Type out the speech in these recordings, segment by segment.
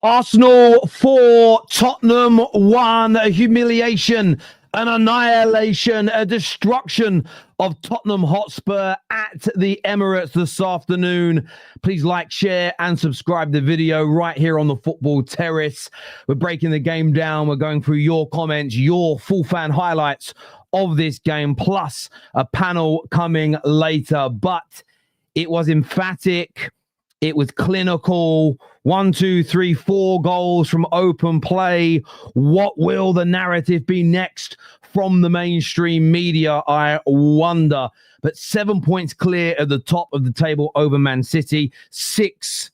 Arsenal 4, Tottenham 1, a humiliation, an annihilation, a destruction of Tottenham Hotspur at the Emirates this afternoon. Please like, share, and subscribe the video right here on the Football Terrace. We're breaking the game down. We're going through your comments, your full fan highlights of this game, plus a panel coming later. But it was emphatic. It was clinical. 1, 2, 3, 4 goals from open play. What will the narrative be next from the mainstream media, I wonder? But 7 points clear at the top of the table over Man City. 6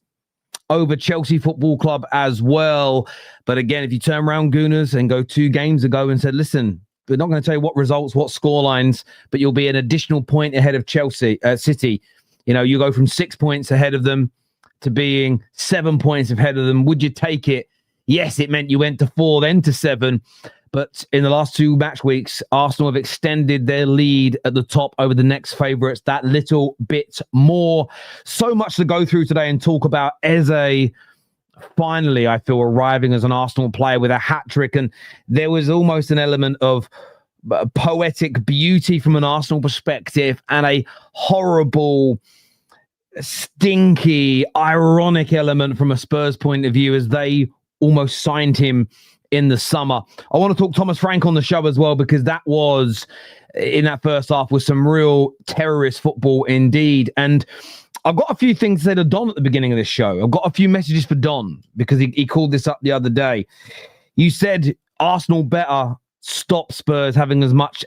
over Chelsea Football Club as well. But again, if you turn around, Gooners, and go 2 games ago and said, listen, we're not going to tell you what results, what score lines, but you'll be an additional point ahead of City. You know, you go from 6 points ahead of them to being 7 points ahead of them. Would you take it? Yes, it meant you went to 4, then to 7. But in the last 2 match weeks, Arsenal have extended their lead at the top over the next favourites that little bit more. So much to go through today and talk about. Eze, finally, I feel, arriving as an Arsenal player with a hat-trick. And there was almost an element of poetic beauty from an Arsenal perspective and a horrible, stinky, ironic element from a Spurs point of view as they almost signed him in the summer. I want to talk Thomas Frank on the show as well, because that was, in that first half, was some real terrorist football indeed. And I've got a few things to say to Don at the beginning of this show. I've got a few messages for Don, because he called this up the other day. You said Arsenal better stop Spurs having as much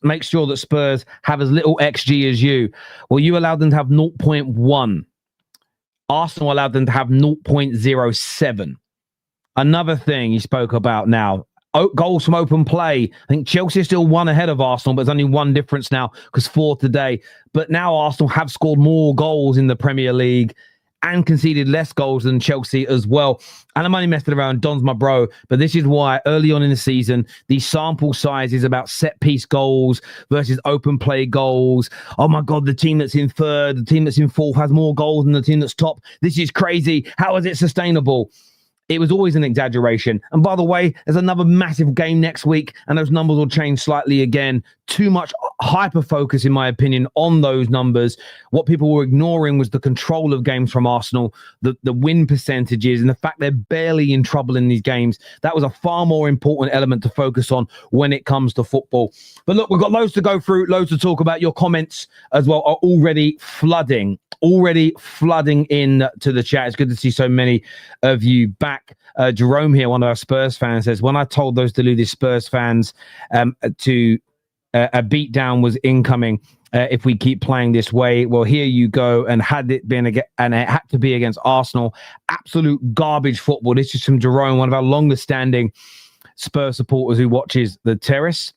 make sure that Spurs have as little XG as you. Well, you allowed them to have 0.1. Arsenal allowed them to have 0.07. Another thing you spoke about now, goals from open play. I think Chelsea is still 1 ahead of Arsenal, but there's only 1 difference now because 4 today. But now Arsenal have scored more goals in the Premier League and conceded less goals than Chelsea as well. And I'm only messing around. Don's my bro. But this is why early on in the season, the sample size is about set-piece goals versus open play goals. Oh, my God, the team that's in 3rd, the team that's in 4th has more goals than the team that's top. This is crazy. How is it sustainable? It was always an exaggeration. And by the way, there's another massive game next week, and those numbers will change slightly again. Too much hyper-focus, in my opinion, on those numbers. What people were ignoring was the control of games from Arsenal, the win percentages, and the fact they're barely in trouble in these games. That was a far more important element to focus on when it comes to football. But look, we've got loads to go through, loads to talk about. Your comments as well are already flooding in to the chat. It's good to see so many of you back. Jerome here, one of our Spurs fans, says, when I told those deluded Spurs fans to a beatdown was incoming if we keep playing this way, well, here you go. And had it been it had to be against Arsenal, absolute garbage football. This is from Jerome, one of our longest standing Spurs supporters who watches the Terrace.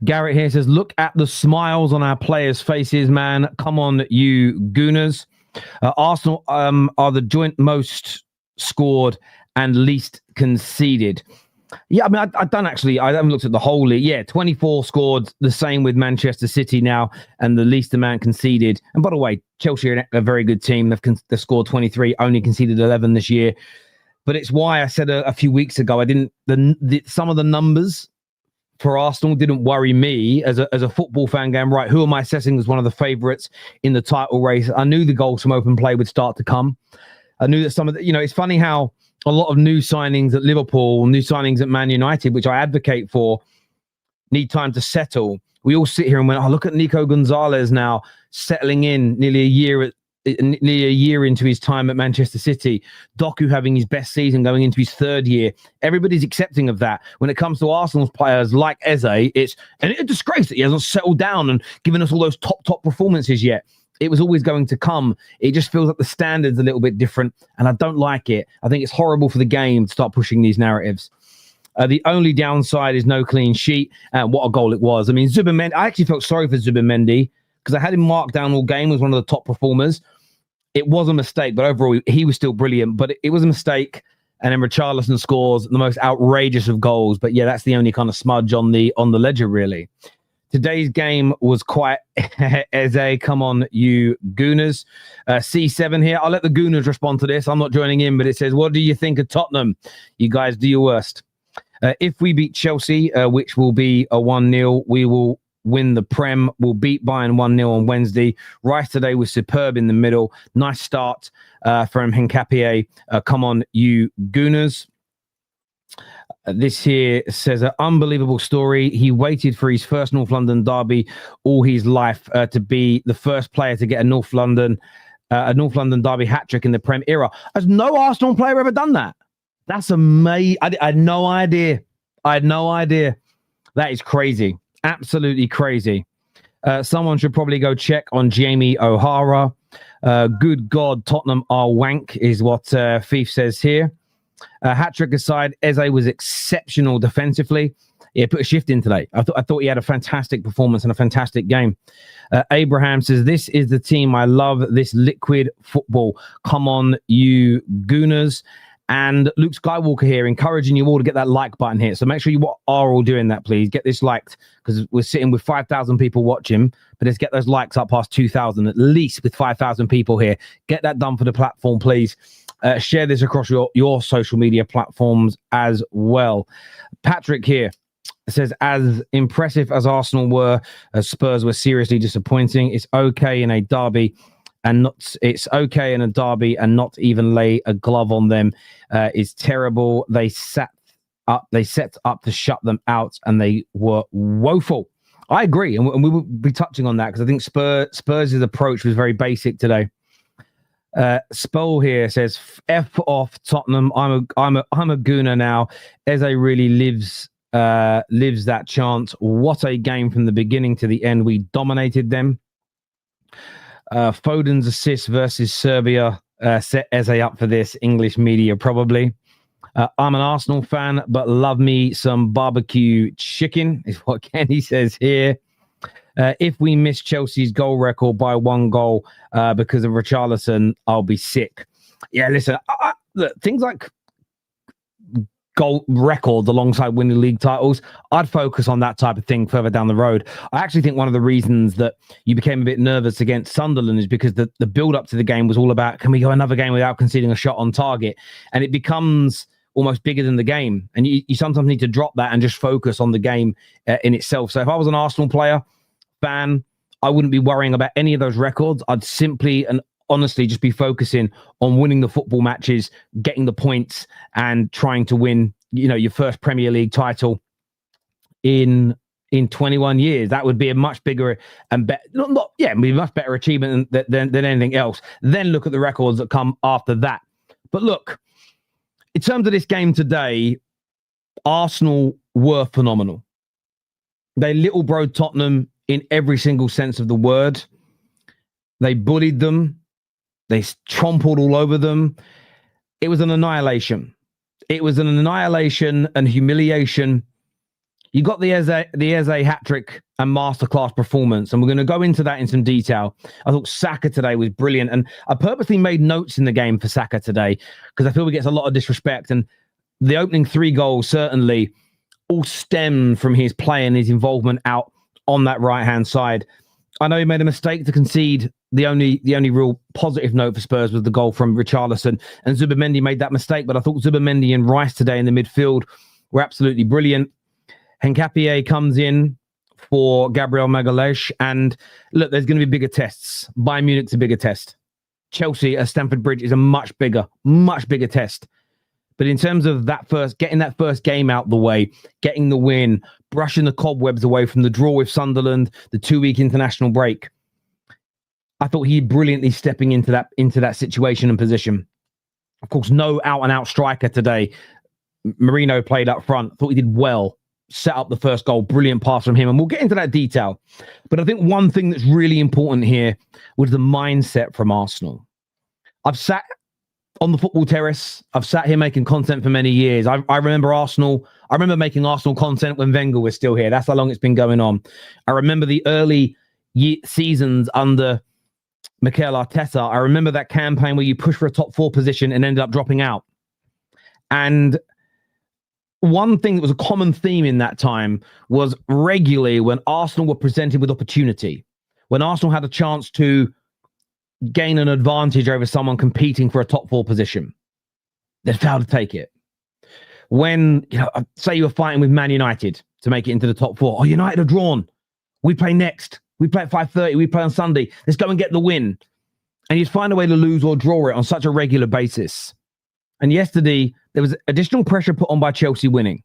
Garrett here says, look at the smiles on our players' faces, man. Come on, you Gooners. Arsenal are the joint most scored and least conceded. Yeah, I mean, I haven't looked at the whole league. Yeah, 24 scored, the same with Manchester City now, and the least amount conceded. And by the way, Chelsea are a very good team. They've scored 23, only conceded 11 this year. But it's why I said a few weeks ago, some of the numbers for Arsenal didn't worry me as a football fan going, right, who am I assessing as one of the favourites in the title race? I knew the goals from open play would start to come. I knew that some of the, it's funny how a lot of new signings at Liverpool, new signings at Man United, which I advocate for, need time to settle. We all sit here and went, oh, look at Nico Gonzalez now settling in nearly a year into his time at Manchester City. Doku having his best season going into his 3rd year. Everybody's accepting of that. When it comes to Arsenal's players like Eze, it's a disgrace that he hasn't settled down and given us all those top performances yet. It was always going to come. It just feels like the standard's a little bit different, and I don't like it. I think it's horrible for the game to start pushing these narratives. The only downside is no clean sheet. What a goal it was. I mean, Zubimendi, I actually felt sorry for Zubimendi because I had him marked down all game as one of the top performers. It was a mistake, but overall, he was still brilliant. But it was a mistake. And then Richarlison scores the most outrageous of goals. But yeah, that's the only kind of smudge on the ledger, really. Today's game was quite Eze. Come on, you Gooners. C7 here. I'll let the Gooners respond to this. I'm not joining in, but it says, what do you think of Tottenham? You guys do your worst. If we beat Chelsea, which will be a 1-0, we will win the Prem. We'll beat Bayern 1-0 on Wednesday. Rice today was superb in the middle. Nice start from Hincapié. Come on, you Gooners. This here says an unbelievable story. He waited for his first North London derby all his life to be the first player to get a North London derby hat trick in the Prem era. Has no Arsenal player ever done that? That's amazing. I had no idea. That is crazy. Absolutely crazy. Someone should probably go check on Jamie O'Hara. Good God, Tottenham are wank is what Thief says here. Hat-trick aside, Eze was exceptional defensively. He put a shift in today. I thought he had a fantastic performance and a fantastic game. Abraham says, this is the team. I love this liquid football. Come on, you Gooners. And Luke Skywalker here, encouraging you all to get that like button here. So make sure you are all doing that, please. Get this liked, because we're sitting with 5,000 people watching. But let's get those likes up past 2,000, at least with 5,000 people here. Get that done for the platform, please. Share this across your social media platforms as well. Patrick here says, as impressive as Arsenal were, Spurs were seriously disappointing. It's okay in a derby and not even lay a glove on them is terrible. They set up to shut them out, and they were woeful. I agree, and we will be touching on that because I think Spurs' approach was very basic today. Spole here says, F off Tottenham. I'm a Gooner now. Eze really lives that chant. What a game from the beginning to the end. We dominated them. Foden's assist versus Serbia set Eze up for this. English media probably. I'm an Arsenal fan, but love me some barbecue chicken is what Kenny says here. If we miss Chelsea's goal record by 1 goal because of Richarlison, I'll be sick. Yeah, listen, look, things like goal records alongside winning league titles, I'd focus on that type of thing further down the road. I actually think one of the reasons that you became a bit nervous against Sunderland is because the build-up to the game was all about, can we go another game without conceding a shot on target? And it becomes almost bigger than the game. And you sometimes need to drop that and just focus on the game in itself. So if I was an Arsenal fan, I wouldn't be worrying about any of those records. I'd simply and honestly just be focusing on winning the football matches, getting the points, and trying to win, your first Premier League title in 21 years. That would be a much bigger and better, be a much better achievement than anything else. Then look at the records that come after that. But look, in terms of this game today, Arsenal were phenomenal. They little broed Tottenham in every single sense of the word. They bullied them. They trampled all over them. It was an annihilation. It was an annihilation and humiliation. You got the Eze Hattrick and masterclass performance, and we're going to go into that in some detail. I thought Saka today was brilliant, and I purposely made notes in the game for Saka today because I feel he gets a lot of disrespect, and the opening 3 goals certainly all stem from his play and his involvement out on that right-hand side. I know he made a mistake to concede. The only real positive note for Spurs was the goal from Richarlison, and Zubimendi made that mistake, but I thought Zubimendi and Rice today in the midfield were absolutely brilliant. Hincapié comes in for Gabriel Magalhaes, and look, there's going to be bigger tests. Bayern Munich's a bigger test. Chelsea at Stamford Bridge is a much bigger test. But in terms of getting that first game out the way, getting the win, brushing the cobwebs away from the draw with Sunderland, the 2-week international break, I thought he brilliantly stepping into that situation and position. Of course, no out-and-out striker today. Merino played up front. Thought he did well. Set up the first goal. Brilliant pass from him. And we'll get into that detail. But I think one thing that's really important here was the mindset from Arsenal. I've sat on the Football Terrace. I've sat here making content for many years. I remember Arsenal. I remember making Arsenal content when Wenger was still here. That's how long it's been going on. I remember the early seasons under Mikel Arteta. I remember that campaign where you pushed for a top 4 position and ended up dropping out. And one thing that was a common theme in that time was regularly when Arsenal were presented with opportunity, when Arsenal had a chance to gain an advantage over someone competing for a top 4 position, they failed to take it. When, say you were fighting with Man United to make it into the top 4. Oh, United are drawn. We play next. We play at 5:30. We play on Sunday. Let's go and get the win. And you'd find a way to lose or draw it on such a regular basis. And yesterday, there was additional pressure put on by Chelsea winning.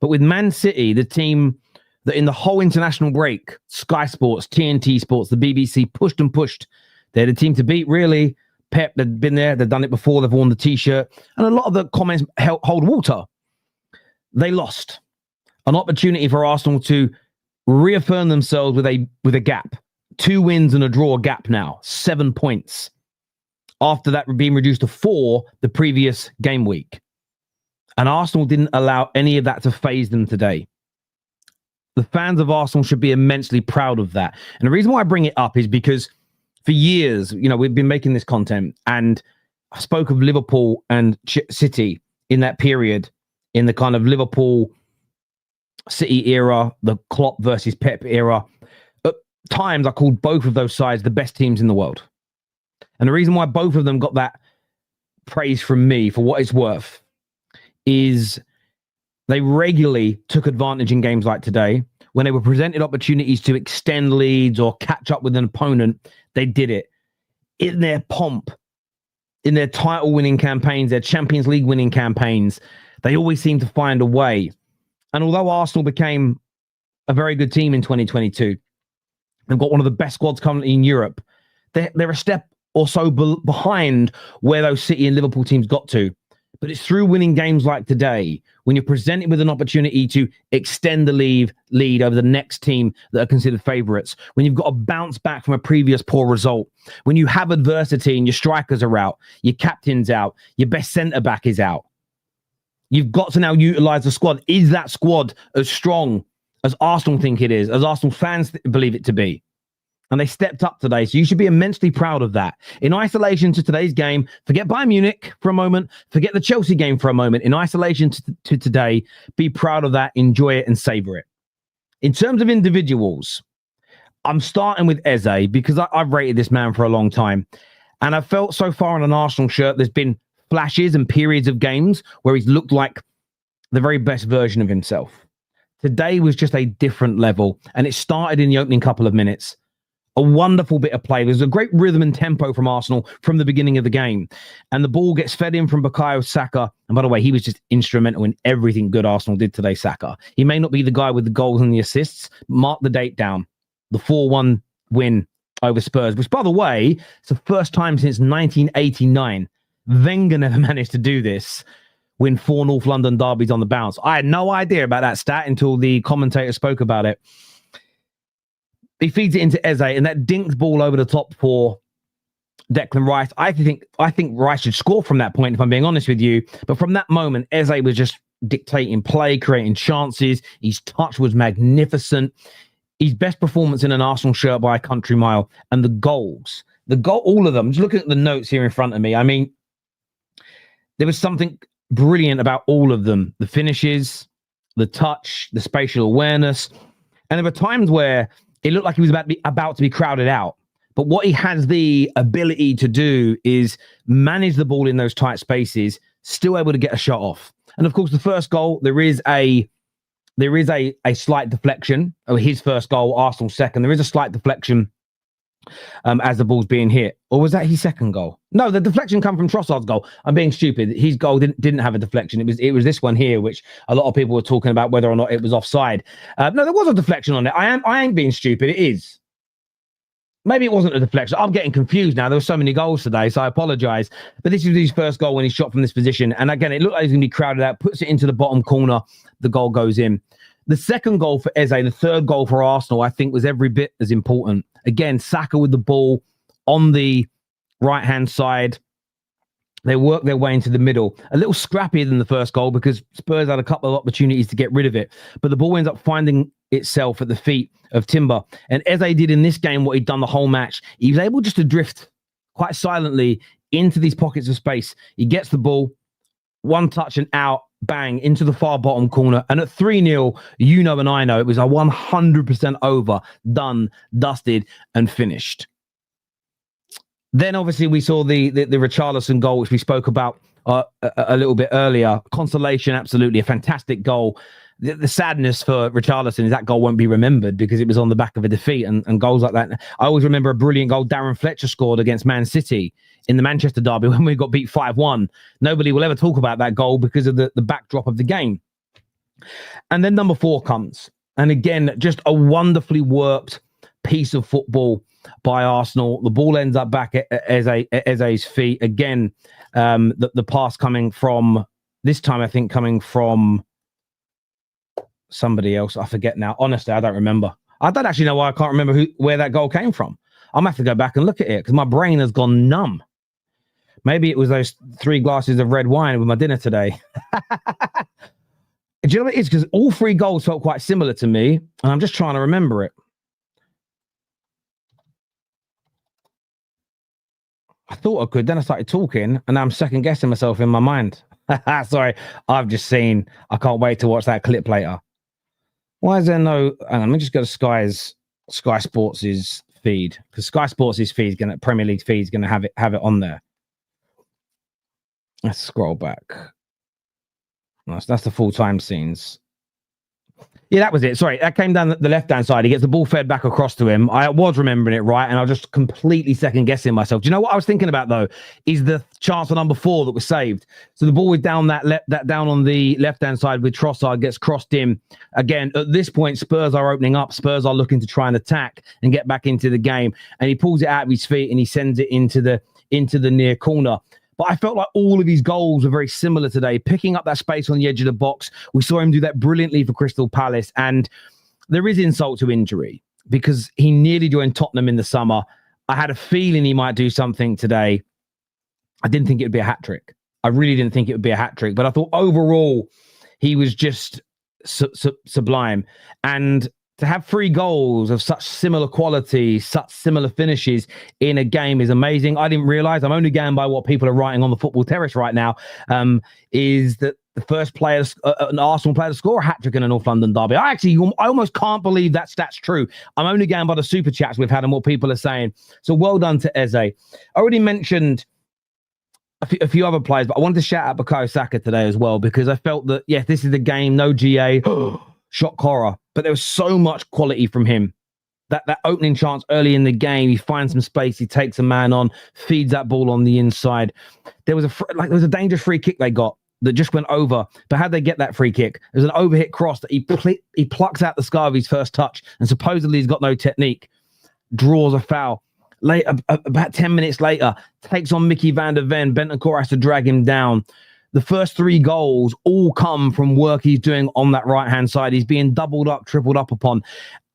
But with Man City, the team that in the whole international break, Sky Sports, TNT Sports, the BBC pushed and pushed. They're the team to beat, really. Pep, they've been there. They've done it before. They've worn the T-shirt. And a lot of the comments hold water. They lost an opportunity for Arsenal to reaffirm themselves with a gap. 2 wins and a draw gap now. 7 points. After that being reduced to 4 the previous game week. And Arsenal didn't allow any of that to phase them today. The fans of Arsenal should be immensely proud of that. And the reason why I bring it up is because for years, we've been making this content, and I spoke of Liverpool and City in that period, in the kind of Liverpool City era, the Klopp versus Pep era. At times, I called both of those sides the best teams in the world. And the reason why both of them got that praise from me, for what it's worth, is they regularly took advantage in games like today. When they were presented opportunities to extend leads or catch up with an opponent, they did it. In their pomp, in their title-winning campaigns, their Champions League winning campaigns, they always seem to find a way. And although Arsenal became a very good team in 2022, they've got one of the best squads currently in Europe. They're a step or so behind where those City and Liverpool teams got to. But it's through winning games like today, when you're presented with an opportunity to extend the lead over the next team that are considered favourites, when you've got to bounce back from a previous poor result, when you have adversity and your strikers are out, your captain's out, your best centre-back is out. You've got to now utilise the squad. Is that squad as strong as Arsenal think it is, as Arsenal fans believe it to be? And they stepped up today, so you should be immensely proud of that. In isolation to today's game, forget Bayern Munich for a moment, forget the Chelsea game for a moment. In isolation to today, be proud of that, enjoy it, and savour it. In terms of individuals, I'm starting with Eze because I've rated this man for a long time. And I've felt so far on an Arsenal shirt, there's been flashes and periods of games where he's looked like the very best version of himself. Today was just a different level, and it started in the opening couple of minutes. A wonderful bit of play. There's a great rhythm and tempo from Arsenal from the beginning of the game. And the ball gets fed in from Bukayo Saka. And by the way, he was just instrumental in everything good Arsenal did today, Saka. He may not be the guy with the goals and the assists. Mark the date down. The 4-1 win over Spurs, which, by the way, it's the first time since 1989. Wenger never managed to do this. Win 4 North London derbies on the bounce. I had no idea about that stat until the commentator spoke about it. He feeds it into Eze, and that dinks ball over the top for Declan Rice. I think Rice should score from that point, if I'm being honest with you. But from that moment, Eze was just dictating play, creating chances. His touch was magnificent. His best performance in an Arsenal shirt by a country mile. And the goals, all of them. Just looking at the notes here in front of me. I mean, there was something brilliant about all of them. The finishes, the touch, the spatial awareness. And there were times where it looked like he was about to be crowded out. But what he has the ability to do is manage the ball in those tight spaces, still able to get a shot off. And of course, the first goal, there is a slight deflection. Oh, his first goal, Arsenal's second. There is a slight deflection as the ball's being hit. Or was that his second goal? No, the deflection come from Trossard's goal. I'm being stupid. His goal didn't have a deflection. It was this one here, which a lot of people were talking about whether or not it was offside. No, there was a deflection on it. I ain't being stupid. It is. Maybe it wasn't a deflection. I'm getting confused now. There were so many goals today, so I apologize. But this is his first goal when he shot from this position. And again, it looked like he's going to be crowded out, puts it into the bottom corner. The goal goes in. The second goal for Eze, the third goal for Arsenal, I think was every bit as important. Again, Saka with the ball on the right-hand side. They work their way into the middle. A little scrappier than the first goal because Spurs had a couple of opportunities to get rid of it. But the ball ends up finding itself at the feet of Timber. And Eze did in this game what he'd done the whole match. He was able just to drift quite silently into these pockets of space. He gets the ball, one touch and out, bang, into the far bottom corner. And at 3-0, you know and I know, it was a 100% over, done, dusted, and finished. Then obviously we saw the Richarlison goal, which we spoke about a little bit earlier. Consolation, absolutely a fantastic goal. The sadness for Richarlison is that goal won't be remembered because it was on the back of a defeat, and goals like that. I always remember a brilliant goal Darren Fletcher scored against Man City in the Manchester derby when we got beat 5-1. Nobody will ever talk about that goal because of the backdrop of the game. And then number 4 comes. And again, just a wonderfully worked piece of football by Arsenal. The ball ends up back at Eze's feet. Again, the pass coming from, this time I think coming from somebody else. I forget now. Honestly, I don't remember. I don't actually know why I can't remember where that goal came from. I'm going to have to go back and look at it because my brain has gone numb. Maybe it was those 3 glasses of red wine with my dinner today. Do you know what it is? Because all 3 goals felt quite similar to me, and I'm just trying to remember it. I thought I could, then I started talking, and now I'm second guessing myself in my mind. Sorry, I've just seen. I can't wait to watch that clip later. Why is there no? Hang on, let me just go to Sky Sports' feed, because Sky Sports' feed is going to, Premier League feed is going to have it on there. Let's scroll back. That's the full-time scenes. Yeah, that was it. Sorry, that came down the left-hand side. He gets the ball fed back across to him. I was remembering it right, and I was just completely second-guessing myself. Do you know what I was thinking about, though? Is the chance for number 4 that was saved. So the ball was down down on the left-hand side with Trossard, gets crossed in. Again, at this point, Spurs are opening up. Spurs are looking to try and attack and get back into the game. And he pulls it out of his feet, and he sends it into the near corner. But I felt like all of his goals were very similar today, picking up that space on the edge of the box. We saw him do that brilliantly for Crystal Palace. And there is insult to injury because he nearly joined Tottenham in the summer. I had a feeling he might do something today. I didn't think it would be a hat trick. I really didn't think it would be a hat trick. But I thought overall, he was just sublime. And to have 3 goals of such similar quality, such similar finishes in a game is amazing. I didn't realize, I'm only going by what people are writing on the Football Terrace right now, is that the first player, an Arsenal player to score a hat-trick in a North London derby. I almost can't believe that stat's true. I'm only going by the Superchats we've had and what people are saying. So well done to Eze. I already mentioned a few other players, but I wanted to shout out Bukayo Saka today as well, because I felt that, yes, this is the game, no GA, shock horror. But there was so much quality from him. That opening chance early in the game, he finds some space, he takes a man on, feeds that ball on the inside. There was a dangerous free kick they got that just went over. But how'd they get that free kick? It was an overhit cross that he plucks out the sky of his first touch, and supposedly he's got no technique. Draws a foul. Later, about 10 minutes later, takes on Mickey van der Ven. Bentancur has to drag him down. The first 3 goals all come from work he's doing on that right-hand side. He's being doubled up, tripled up upon.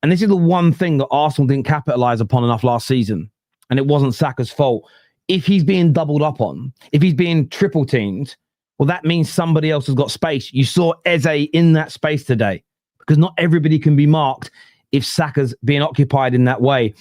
And this is the one thing that Arsenal didn't capitalize upon enough last season. And it wasn't Saka's fault. If he's being doubled up on, if he's being triple teamed, well, that means somebody else has got space. You saw Eze in that space today, because not everybody can be marked if Saka's being occupied in that way.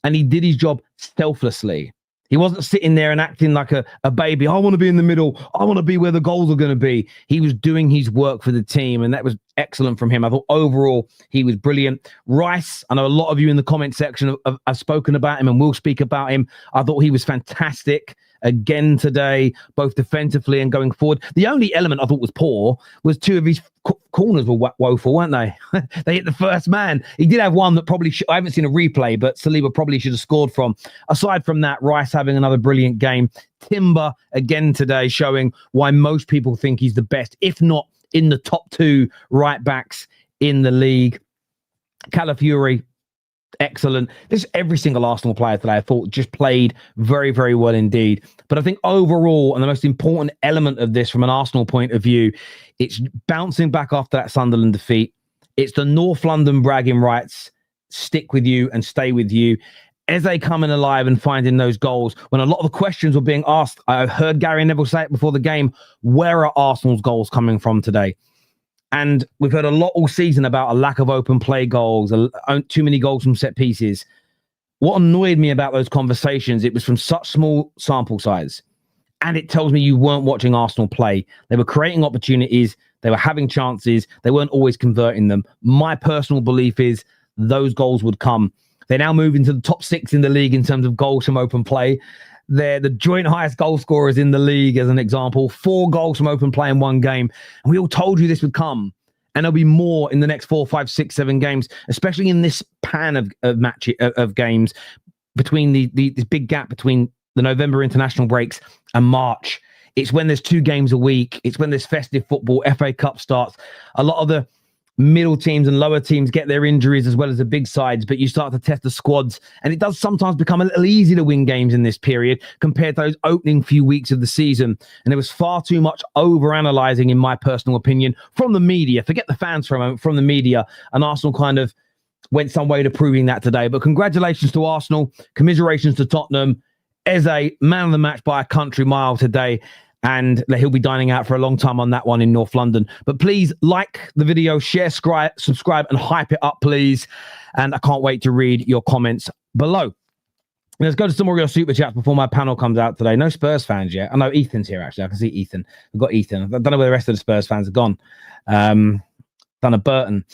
And he did his job selflessly. He wasn't sitting there and acting like a baby. I want to be in the middle. I want to be where the goals are going to be. He was doing his work for the team, and that was excellent from him. I thought overall he was brilliant. Rice, I know a lot of you in the comment section have spoken about him and will speak about him. I thought he was fantastic again today, both defensively and going forward. The only element I thought was poor was 2 of his corners were woeful, weren't they? They hit the first man. He did have one that probably I haven't seen a replay, but Saliba probably should have scored from. Aside from that, Rice having another brilliant game. Timber again today, showing why most people think he's the best, if not in the top 2 right backs in the league. Calafiori, excellent. This every single Arsenal player today I thought just played very, very well indeed. But I think overall, and the most important element of this from an Arsenal point of view, it's bouncing back after that Sunderland defeat. It's the North London bragging rights, stick with you and stay with you. Eze coming alive and finding those goals when a lot of the questions were being asked. I heard Gary Neville say it before the game. Where are Arsenal's goals coming from today? And we've heard a lot all season about a lack of open play goals, too many goals from set pieces. What annoyed me about those conversations, it was from such small sample size. and it tells me you weren't watching Arsenal play. They were creating opportunities. They were having chances. They weren't always converting them. My personal belief is those goals would come. They now move into the top 6 in the league in terms of goals from open play. They're the joint highest goal scorers in the league, as an example. 4 goals from open play in one game. And we all told you this would come. And there'll be more in the next 4, 5, 6, 7 games, especially in this pan of games between this big gap between the November international breaks and March. It's when there's 2 games a week. It's when there's festive football. FA Cup starts. A lot of the middle teams and lower teams get their injuries as well as the big sides, but you start to test the squads, and it does sometimes become a little easier to win games in this period compared to those opening few weeks of the season. And there was far too much over-analysing, in my personal opinion, from the media. Forget the fans for a moment, from the media, and Arsenal kind of went some way to proving that today. But congratulations to Arsenal, commiserations to Tottenham. Eze, man of the match by a country mile today. And he'll be dining out for a long time on that one in North London. But please like the video, share, subscribe, and hype it up, please. And I can't wait to read your comments below. Let's go to some more of your super chats before my panel comes out today. No Spurs fans yet. I know Ethan's here, actually. I can see Ethan. We've got Ethan. I don't know where the rest of the Spurs fans have gone. Donna Burton.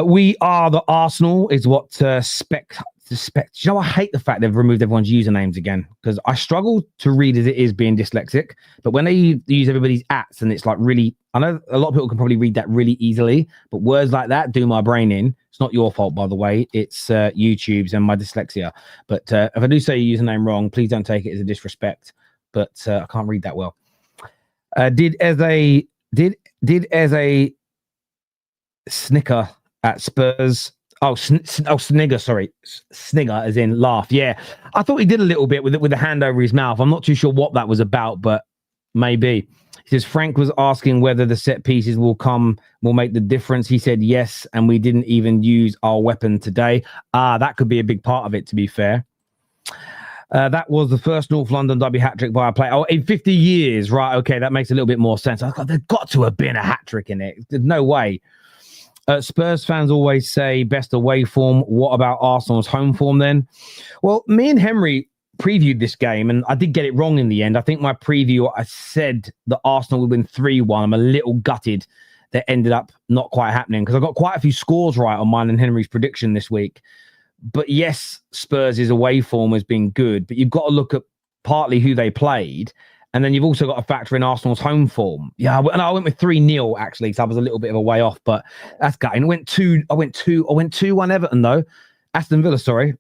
We are the Arsenal is what suspect. You know, I hate the fact they've removed everyone's usernames again, because I struggle to read as it is being dyslexic. But when they use everybody's ats, and it's like really, I know a lot of people can probably read that really easily, but words like that do my brain in. It's not your fault, by the way. It's YouTube's and my dyslexia. But if I do say your username wrong, please don't take it as a disrespect. But I can't read that well. Did Eze snicker at Spurs? Snigger, sorry. Snigger as in laugh. Yeah. I thought he did a little bit with the hand over his mouth. I'm not too sure what that was about, but maybe. He says, Frank was asking whether the set pieces will make the difference. He said yes, and we didn't even use our weapon today. That could be a big part of it, to be fair. That was the first North London derby hat-trick by a player. Oh, in 50 years. Right, okay, that makes a little bit more sense. I thought there's got to have been a hat-trick in it. There's no way. Spurs fans always say best away form. What about Arsenal's home form then? Well, me and Henry previewed this game, and I did get it wrong in the end. I think my preview, I said that Arsenal would win 3-1. I'm a little gutted that ended up not quite happening, because I got quite a few scores right on mine and Henry's prediction this week. But yes, Spurs' away form has been good, but you've got to look at partly who they played. And then you've also got to factor in Arsenal's home form. Yeah, and I went with 3-0 actually, so I was a little bit of a way off, but that's gutting. I went 2-1 Everton though. Aston Villa, sorry.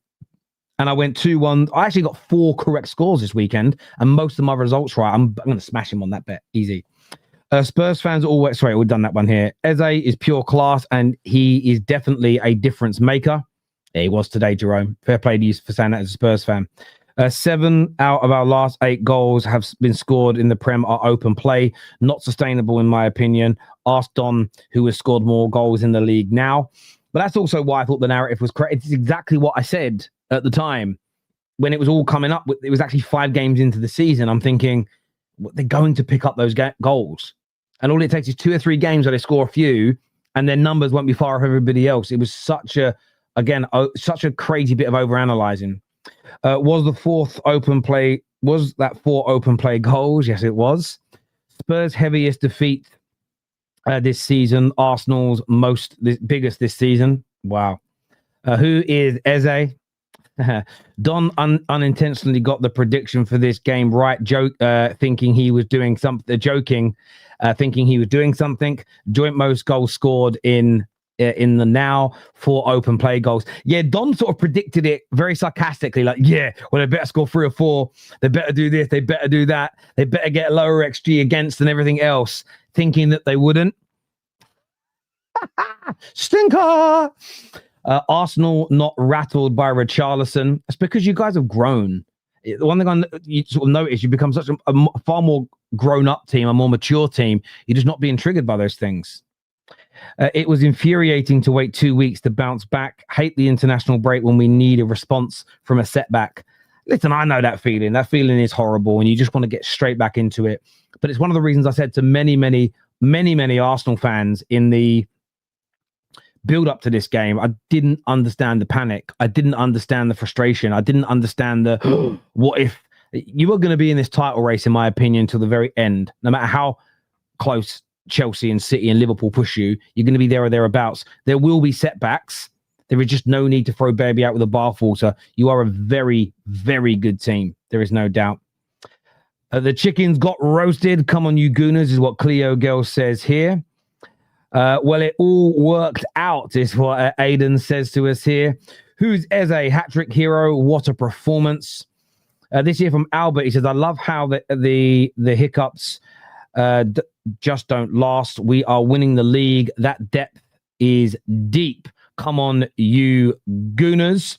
And I went 2-1. I actually got 4 correct scores this weekend, and most of my results right. I'm going to smash him on that bet. Easy. Spurs fans always, sorry, we've done that one here. Eze is pure class, and he is definitely a difference maker. Yeah, he was today, Jerome. Fair play to you for saying that as a Spurs fan. 7 out of our last 8 goals have been scored in the Prem are open play. Not sustainable, in my opinion. Ask Don, who has scored more goals in the league now. But that's also why I thought the narrative was correct. It's exactly what I said at the time when it was all coming up. It was actually 5 games into the season. I'm thinking, they're going to pick up those goals. And all it takes is 2 or 3 games where they score a few, and their numbers won't be far off everybody else. It was such a crazy bit of overanalyzing. Was the 4th open play? Was that 4 open play goals? Yes, it was. Spurs' heaviest defeat this season. Arsenal's biggest this season. Wow. Who is Eze? Don unintentionally got the prediction for this game right. Thinking he was doing something. Thinking he was doing something. Joint most goals scored in the now 4 open play goals. Yeah, Don sort of predicted it very sarcastically, like, yeah, well, they better score 3 or 4. They better do this. They better do that. They better get a lower XG against and everything else, thinking that they wouldn't. Stinker! Arsenal not rattled by Richarlison. It's because you guys have grown. The one thing you sort of notice, you become such a far more grown-up team, a more mature team. You're just not being triggered by those things. It was infuriating to wait 2 weeks to bounce back. Hate the international break when we need a response from a setback. Listen, I know that feeling. That feeling is horrible, and you just want to get straight back into it. But it's one of the reasons I said to many Arsenal fans in the build up to this game, I didn't understand the panic. I didn't understand the frustration. I didn't understand the what if You are going to be in this title race, in my opinion, till the very end. No matter how close Chelsea and City and Liverpool push you, you're going to be there or thereabouts. There will be setbacks. There is just no need to throw baby out with the bathwater. You are a very, very good team. There is no doubt. The chickens got roasted. Come on, you gooners, is what Cleo Girl says here. Well, it all worked out, is what Aiden says to us here. Who's Eze Hattrick hero? What a performance. This year from Albert, he says, I love how the hiccups just don't last. We are winning the league. That depth is deep. Come on, you gooners.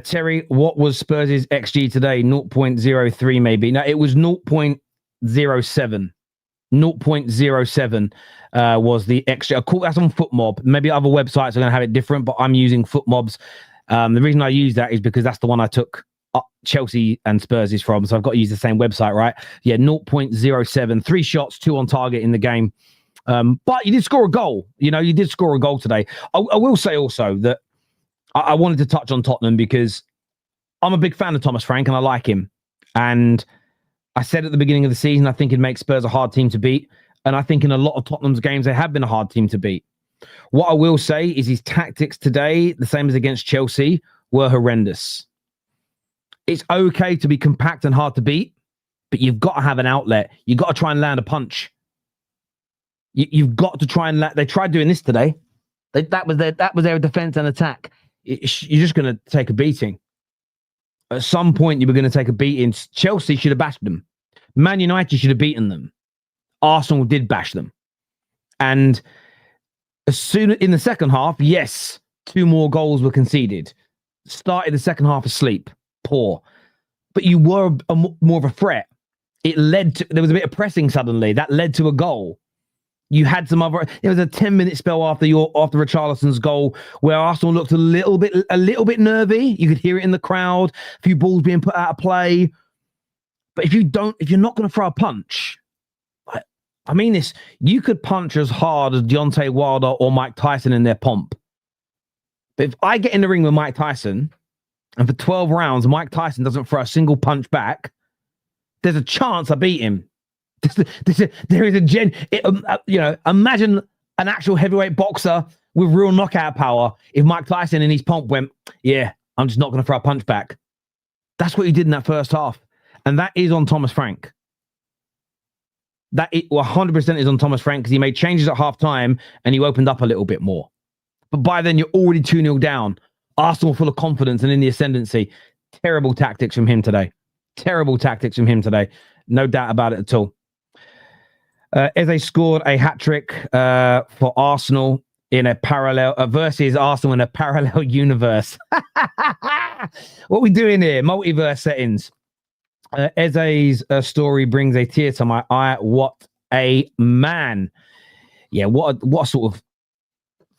Terry, what was Spurs' XG today? 0.03 maybe. No, it was 0.07. 0.07 was the extra. Cool, that's on FootMob. Maybe other websites are going to have it different, but I'm using FootMob's. The reason I use that is because that's the one I took Chelsea and Spurs is from, so I've got to use the same website, right? Yeah, 0.07. 3 shots, 2 on target in the game. But you did score a goal. You did score a goal today. I will say also that I wanted to touch on Tottenham because I'm a big fan of Thomas Frank and I like him. And I said at the beginning of the season, I think it makes Spurs a hard team to beat. And I think in a lot of Tottenham's games, they have been a hard team to beat. What I will say is his tactics today, the same as against Chelsea, were horrendous. It's okay to be compact and hard to beat, but you've got to have an outlet. You've got to try and land a punch. You've got to try and land. They tried doing this today. That was their defense and attack. You're just going to take a beating. At some point, you were going to take a beating. Chelsea should have bashed them. Man United should have beaten them. Arsenal did bash them. And as soon in the second half, yes, 2 more goals were conceded. Started the second half asleep. Poor. But you were more of a threat. It led to, there was a bit of pressing suddenly. That led to a goal. You had some other, there was a 10-minute spell after Richarlison's goal where Arsenal looked a little bit nervy. You could hear it in the crowd, a few balls being put out of play. But if you're not going to throw a punch, I mean this, you could punch as hard as Deontay Wilder or Mike Tyson in their pomp. But if I get in the ring with Mike Tyson and for 12 rounds, Mike Tyson doesn't throw a single punch back, there's a chance I beat him. There is a imagine an actual heavyweight boxer with real knockout power. If Mike Tyson in his pomp went, yeah, I'm just not going to throw a punch back. That's what he did in that first half. And that is on Thomas Frank. That 100% is on Thomas Frank because he made changes at half time and he opened up a little bit more. But by then you're already 2-0 down. Arsenal full of confidence and in the ascendancy. Terrible tactics from him today. Terrible tactics from him today. No doubt about it at all. Eze scored a hat-trick for Arsenal in a parallel versus Arsenal in a parallel universe. What we doing here? Multiverse settings. Eze's story brings a tear to my eye. What a man. Yeah, what a sort of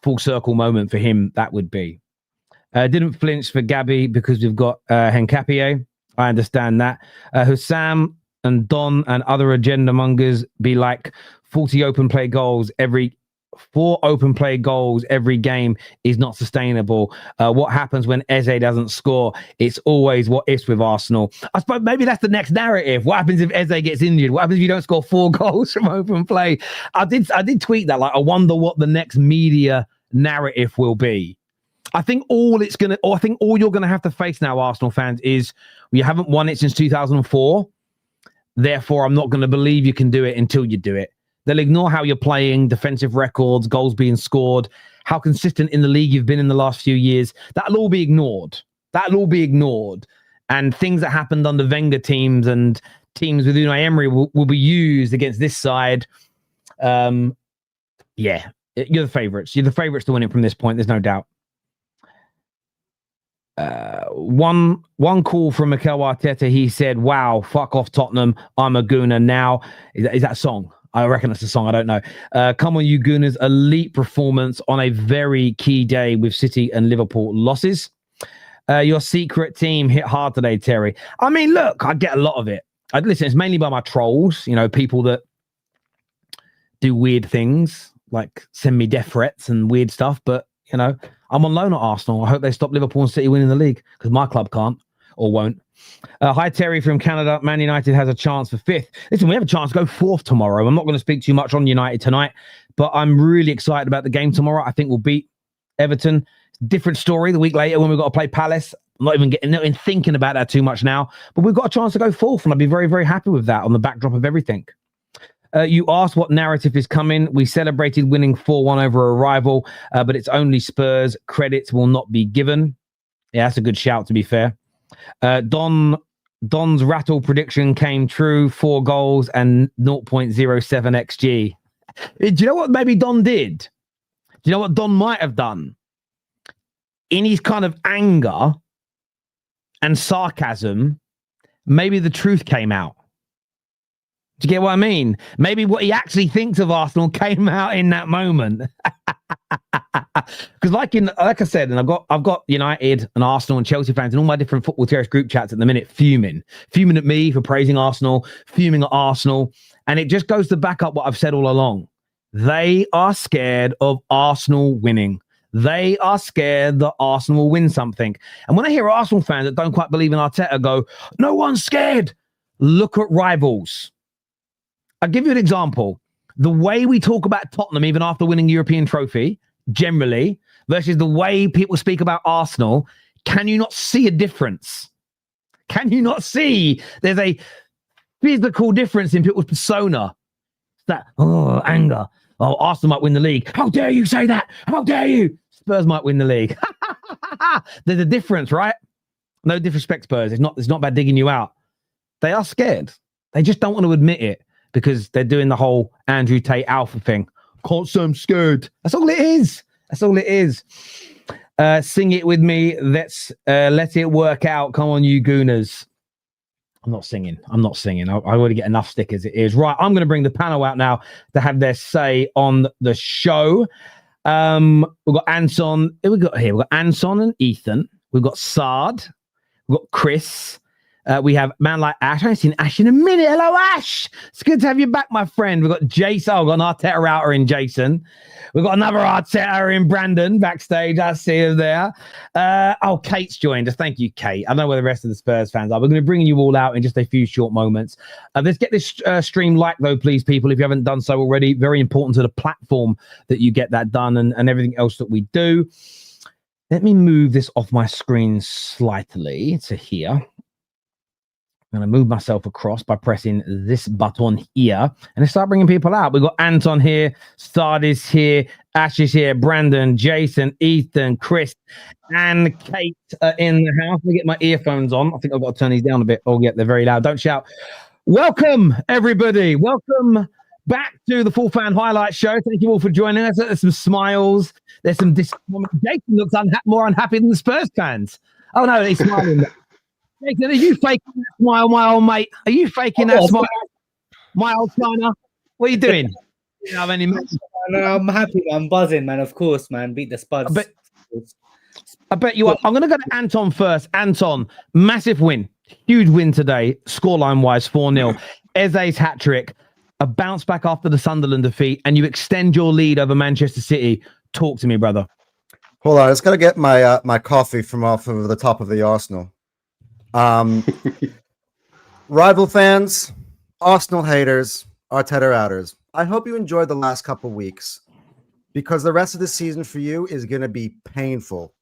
full circle moment for him that would be. Didn't flinch for Gabby because we've got Hincapié. I understand that. Hussam and Don and other agenda mongers be like 4 open play goals every game is not sustainable. What happens when Eze doesn't score? It's always what ifs with Arsenal. I suppose maybe that's the next narrative. What happens if Eze gets injured? What happens if you don't score 4 goals from open play? I did tweet that. Like, I wonder what the next media narrative will be. I think all you're gonna have to face now, Arsenal fans, is you haven't won it since 2004. Therefore, I'm not going to believe you can do it until you do it. They'll ignore how you're playing, defensive records, goals being scored, how consistent in the league you've been in the last few years. That'll all be ignored. And things that happened under Wenger teams and teams with Unai Emery will be used against this side. Yeah, you're the favourites. You're the favourites to win it from this point. There's no doubt. One call from Mikel Arteta. He said, "Wow, fuck off Tottenham. I'm a gooner now." Is that a song? I reckon it's a song. I don't know. Come on, you gooners. Elite performance on a very key day with City and Liverpool losses. Your secret team hit hard today, Terry. I mean, look, I get a lot of it. Listen, it's mainly by my trolls, people that do weird things, like send me death threats and weird stuff. But, I'm on loan at Arsenal. I hope they stop Liverpool and City winning the league because my club can't. or won't. Hi, Terry from Canada. Man United has a chance for 5th. Listen, we have a chance to go 4th tomorrow. I'm not going to speak too much on United tonight, but I'm really excited about the game tomorrow. I think we'll beat Everton. Different story the week later when we've got to play Palace. I'm not even thinking about that too much now, but we've got a chance to go 4th, and I'd be very, very happy with that on the backdrop of everything. You asked what narrative is coming. We celebrated winning 4-1 over a rival, but it's only Spurs. Credits will not be given. Yeah, that's a good shout, to be fair. Don's rattle prediction came true. 4 goals and 0.07 XG. Do you know what maybe Don did? Do you know what Don might have done? In his kind of anger and sarcasm, maybe the truth came out. Do you get what I mean? Maybe what he actually thinks of Arsenal came out in that moment. Because like I said, and I've got United and Arsenal and Chelsea fans and all my different Football Terrace group chats at the minute fuming at me for praising Arsenal, fuming at Arsenal, and it just goes to back up what I've said all along. They are scared of Arsenal winning. They are scared that Arsenal will win something. And when I hear Arsenal fans that don't quite believe in Arteta go, no one's scared. Look at rivals. I'll give you an example. The way we talk about Tottenham, even after winning the European trophy, generally, versus the way people speak about Arsenal, can you not see a difference? Can you not see there's a physical difference in people's persona? That, anger. Oh, Arsenal might win the league. How dare you say that? How dare you? Spurs might win the league. There's a difference, right? No disrespect, Spurs. It's not about digging you out. They are scared. They just don't want to admit it because they're doing the whole Andrew Tate alpha thing. Can't say I'm scared. That's all it is. That's all it is. Sing it with me. Let's let it work out. Come on, you gooners. I'm not singing. I already get enough stickers as it is. Right, I'm going to bring the panel out now to have their say on the show. We've got Anton. Who we got here? We've got Anton and Ethan. We've got Saad. We've got Chris. We have man like Ash. I haven't seen Ash in a minute. Hello, Ash. It's good to have you back, my friend. We've got Jason. Oh, we've got an Arteta outer in Jason. We've got another Arteta in Brandon backstage. I see him there. Kate's joined us. Thank you, Kate. I know where the rest of the Spurs fans are. We're going to bring you all out in just a few short moments. Let's get this stream liked, though, please, people, if you haven't done so already. Very important to the platform that you get that done and everything else that we do. Let me move this off my screen slightly to here. I'm going to move myself across by pressing this button here and start bringing people out. We've got Anton here, Saad is here, Ash is here, Brandon, Jason, Ethan, Chris, and Kate in the house. Let me get my earphones on. I think I've got to turn these down a bit. Oh, yeah, they're very loud. Don't shout. Welcome, everybody. Welcome back to the Full Fan Highlight Show. Thank you all for joining us. There's some smiles. There's some disappointment. Jason looks more unhappy than the Spurs fans. Oh, no, he's smiling. Jason, are you faking that smile, my old mate? Are you faking that smile, my old China? What are you doing? You don't have any mates? No, I'm happy. I'm buzzing, man. Of course, man. Beat the Spurs. I bet you are. I'm going to go to Anton first. Anton, massive win. Huge win today, scoreline-wise, 4-0. Eze's hat-trick, a bounce back after the Sunderland defeat, and you extend your lead over Manchester City. Talk to me, brother. Hold on. I just got to get my my coffee from off of the top of the Arsenal. Rival fans, Arsenal haters, Arteta outers. I hope you enjoyed the last couple weeks because the rest of the season for you is going to be painful.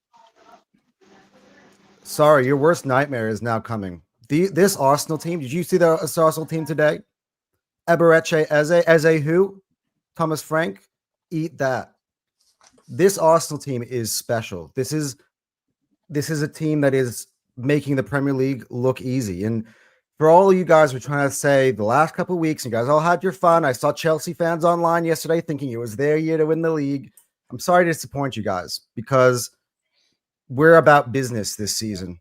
Sorry, your worst nightmare is now coming. This Arsenal team, did you see the Arsenal team today? Eberechi Eze, Eze who? Thomas Frank? Eat that. This Arsenal team is special. This is a team that is making the Premier League look easy. And for all you guys who are trying to say the last couple of weeks, you guys all had your fun. I saw Chelsea fans online yesterday thinking it was their year to win the league. I'm sorry to disappoint you guys because we're about business this season.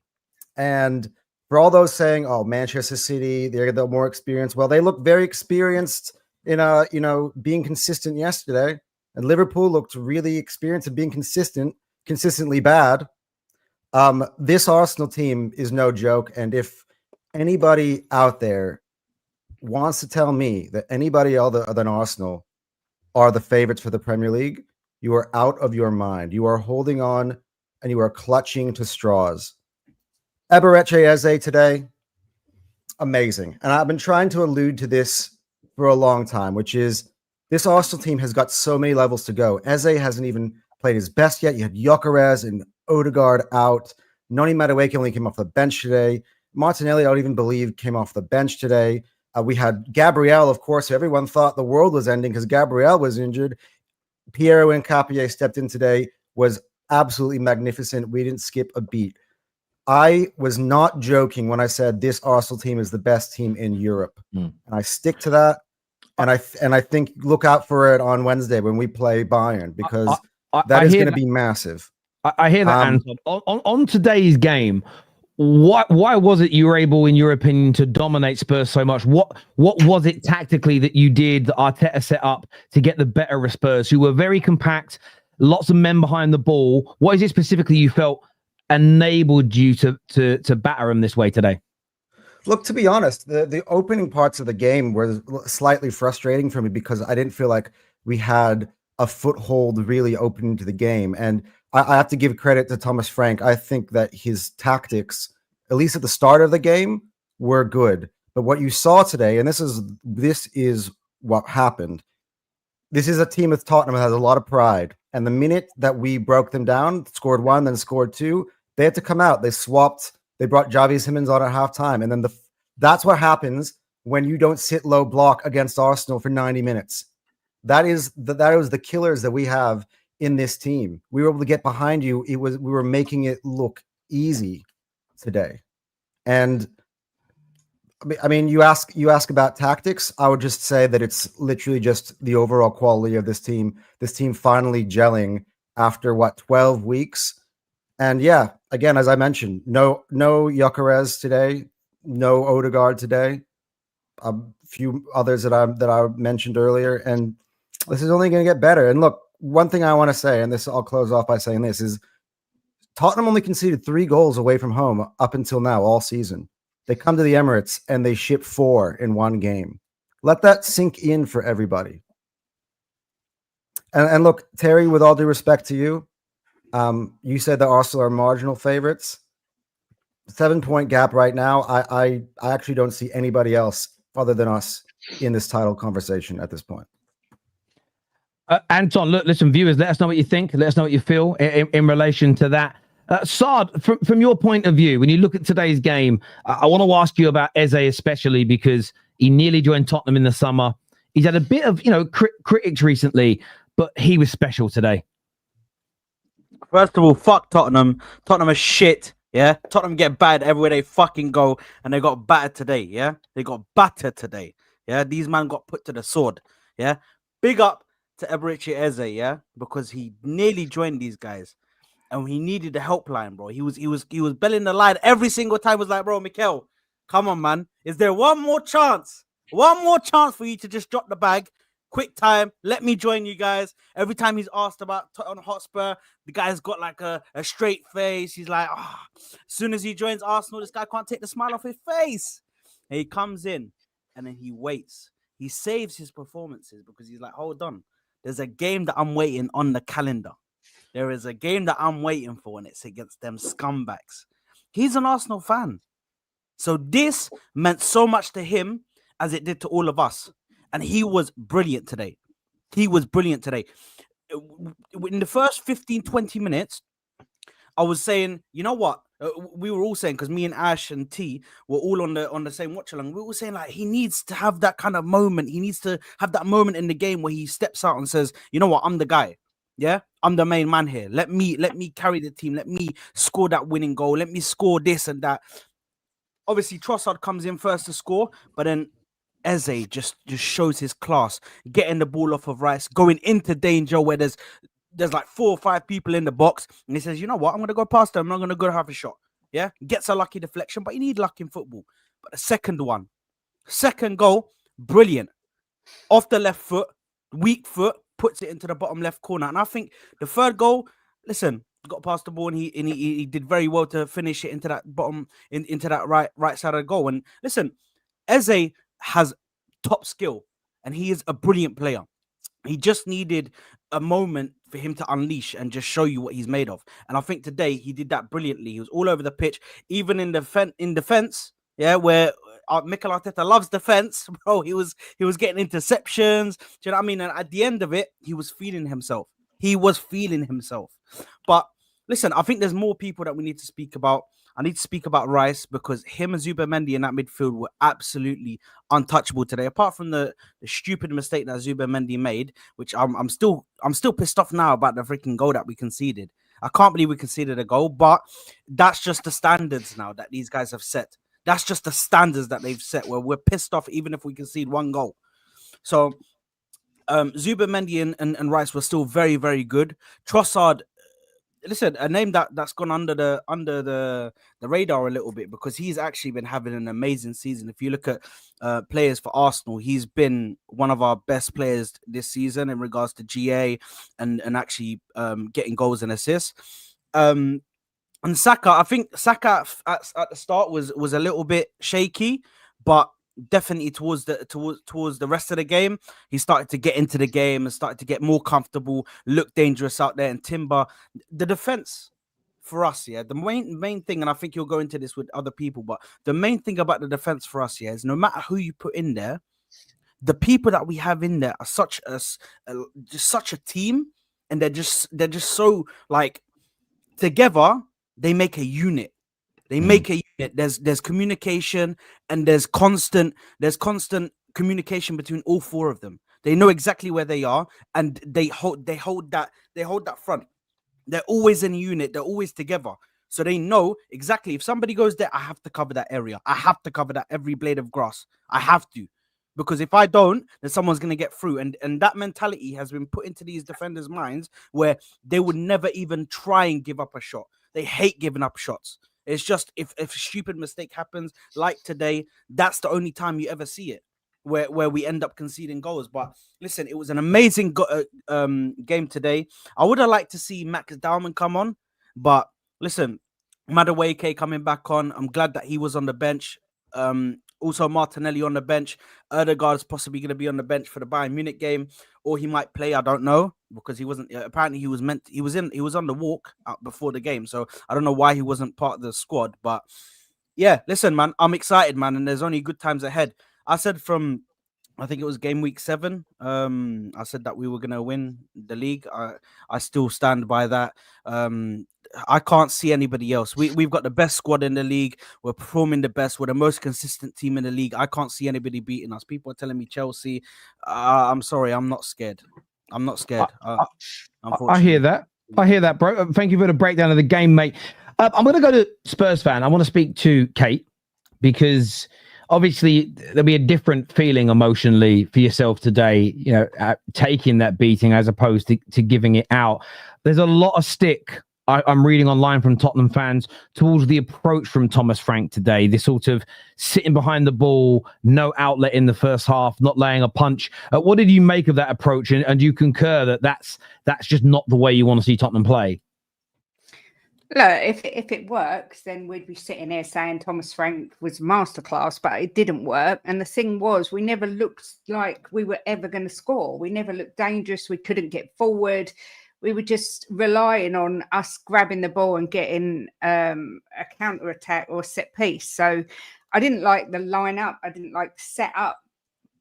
And for all those saying, oh, Manchester City, they're the more experienced. Well, they look very experienced in being consistent yesterday. And Liverpool looked really experienced in being consistently bad. This Arsenal team is no joke. And if anybody out there wants to tell me that anybody other than Arsenal are the favorites for the Premier League, you are out of your mind. You are holding on and you are clutching to straws. Eberechi Eze today, amazing. And I've been trying to allude to this for a long time, which is this Arsenal team has got so many levels to go. Eze hasn't even played his best yet. You had Gyökeres and Odegaard out. Noni Madueke only came off the bench today. Martinelli, I don't even believe, came off the bench today. We had Gabriel, of course. Everyone thought the world was ending because Gabriel was injured. Piero Hincapié stepped in today, was absolutely magnificent. We didn't skip a beat. I was not joking when I said this Arsenal team is the best team in Europe. And I stick to that. And I think look out for it on Wednesday when we play Bayern, because that is going to be massive. I hear that, Anton. On today's game, why was it you were able, in your opinion, to dominate Spurs so much? What was it tactically that you did, that Arteta set up to get the better of Spurs, who were very compact, lots of men behind the ball? What is it specifically you felt enabled you to batter them this way today? Look, to be honest, the opening parts of the game were slightly frustrating for me because I didn't feel like we had a foothold really opening to the game. And I have to give credit to Thomas Frank. I think that his tactics, at least at the start of the game, were good. But what you saw today, and this is what happened. This is a team with Tottenham that has a lot of pride. And the minute that we broke them down, scored one, then scored two, they had to come out. They swapped. They brought Javi Simmons on at halftime. And then that's what happens when you don't sit low block against Arsenal for 90 minutes. That was the killers that we have in this team. We were able to get behind you. We were making it look easy today. And I mean, you ask about tactics. I would just say that it's literally just the overall quality of this team. This team finally gelling after 12 weeks. And yeah, again, as I mentioned, no Gyökeres today, no Odegaard today. A few others that I mentioned earlier, and this is only going to get better. And look, one thing I want to say, and this I'll close off by saying this, is Tottenham only conceded 3 goals away from home up until now all season. They come to the Emirates and they ship 4 in one game. Let that sink in for everybody. And look, Terry, with all due respect to you, you said that Arsenal are marginal favorites. 7-point gap right now. I actually don't see anybody else other than us in this title conversation at this point. Anton, look, listen, viewers, let us know what you think. Let us know what you feel in relation to that. Saad, from your point of view, when you look at today's game, I want to ask you about Eze especially because he nearly joined Tottenham in the summer. He's had a bit of, critics recently, but he was special today. First of all, fuck Tottenham. Tottenham is shit. Yeah, Tottenham get bad everywhere they fucking go, and they got battered today. Yeah, they got battered today. Yeah, these men got put to the sword. Yeah, big up to Eberechi Eze. Yeah, because he nearly joined these guys, and he needed a helpline, bro. He was belling the line every single time. Was like, bro, Mikel, come on, man. Is there one more chance? One more chance for you to just drop the bag? Quick time, let me join you guys. Every time he's asked about Tottenham Hotspur, the guy's got like a straight face. He's like, as soon as he joins Arsenal, this guy can't take the smile off his face. And he comes in and then he waits. He saves his performances because he's like, hold on. There's a game that I'm waiting on the calendar. There is a game that I'm waiting for, and it's against them scumbags. He's an Arsenal fan. So this meant so much to him as it did to all of us. And he was brilliant today. He was brilliant today. In the first 15, 20 minutes, I was saying, you know what? We were all saying, because me and Ash and T were all on the same watch along. We were saying, like, he needs to have that kind of moment. He needs to have that moment in the game where he steps out and says, you know what? I'm the guy. Yeah, I'm the main man here. Let me carry the team. Let me score that winning goal. Let me score this and that. Obviously, Trossard comes in first to score, but then Eze just shows his class, getting the ball off of Rice, going into danger where there's like 4 or 5 people in the box, and he says, you know what, I'm going to go past them, I'm not going to go have a shot. Yeah, gets a lucky deflection, but you need luck in football. But the second goal, brilliant. Off the left foot, weak foot, puts it into the bottom left corner. And I think the third goal, listen, got past the ball and he did very well to finish it into that bottom, into that right side of the goal. And listen, Eze has top skill and he is a brilliant player. He just needed a moment for him to unleash and just show you what he's made of. And I think today he did that brilliantly. He was all over the pitch, even in defense. Yeah, where Mikel Arteta loves defense, bro. He was getting interceptions. Do you know what I mean? And at the end of it, he was feeling himself. He was feeling himself. But listen, I think there's more people that we need to speak about. I need to speak about Rice because him and Zubimendi in that midfield were absolutely untouchable today. Apart from the stupid mistake that Zubimendi made, which I'm still pissed off now about the freaking goal that we conceded. I can't believe we conceded a goal, but that's just the standards now that these guys have set. That's just the standards that they've set where we're pissed off even if we concede one goal. So Zubimendi and Rice were still very, very good. Trossard, listen, a name that's gone under the radar a little bit because he's actually been having an amazing season. If you look at players for Arsenal, he's been one of our best players this season in regards to GA and actually getting goals and assists. And Saka, I think Saka at the start was a little bit shaky, but definitely towards the rest of the game, he started to get into the game and started to get more comfortable, look dangerous out there. And Timber, the defense for us, yeah, the main thing, and I think you'll go into this with other people, but the main thing about the defense for us, yeah, is no matter who you put in there, the people that we have in there are just such a team, and they're just so like together. They make a unit. They make a unit. There's communication and there's constant communication between all four of them. They know exactly where they are and they hold that front. They're always in a unit. They're always together. So they know exactly if somebody goes there, I have to cover that area. I have to cover that every blade of grass. I have to. Because if I don't, then someone's going to get through. And that mentality has been put into these defenders' minds where they would never even try and give up a shot. They hate giving up shots. It's just if a stupid mistake happens, like today, that's the only time you ever see it, where we end up conceding goals. But listen, it was an amazing game today. I would have liked to see Max Dowman come on, but listen, Madueke coming back on. I'm glad that he was on the bench. Also, Martinelli on the bench. Erdegaard's possibly going to be on the bench for the Bayern Munich game, or he might play. I don't know because he wasn't. Apparently, he was on the walk before the game, so I don't know why he wasn't part of the squad. But yeah, listen, man, I'm excited, man, and there's only good times ahead. I said I think it was game week 7. I said that we were going to win the league. I still stand by that. I can't see anybody else. We've got the best squad in the league. We're performing the best. We're the most consistent team in the league. I can't see anybody beating us. People are telling me Chelsea. I'm sorry. I'm not scared. I'm not scared. I hear that. I hear that, bro. Thank you for the breakdown of the game, mate. I'm going to go to Spurs fan. I want to speak to Kate because obviously there'll be a different feeling emotionally for yourself today, you know, taking that beating as opposed to giving it out. There's a lot of stick I'm reading online from Tottenham fans towards the approach from Thomas Frank today. This sort of sitting behind the ball, no outlet in the first half, not laying a punch. What did you make of that approach? And do you concur that that's just not the way you want to see Tottenham play? Look, if it works, then we'd be sitting here saying Thomas Frank was masterclass, but it didn't work. And the thing was, we never looked like we were ever going to score. We never looked dangerous. We couldn't get forward. We were just relying on us grabbing the ball and getting a counter-attack or set piece. So I didn't like the lineup. I didn't like the setup.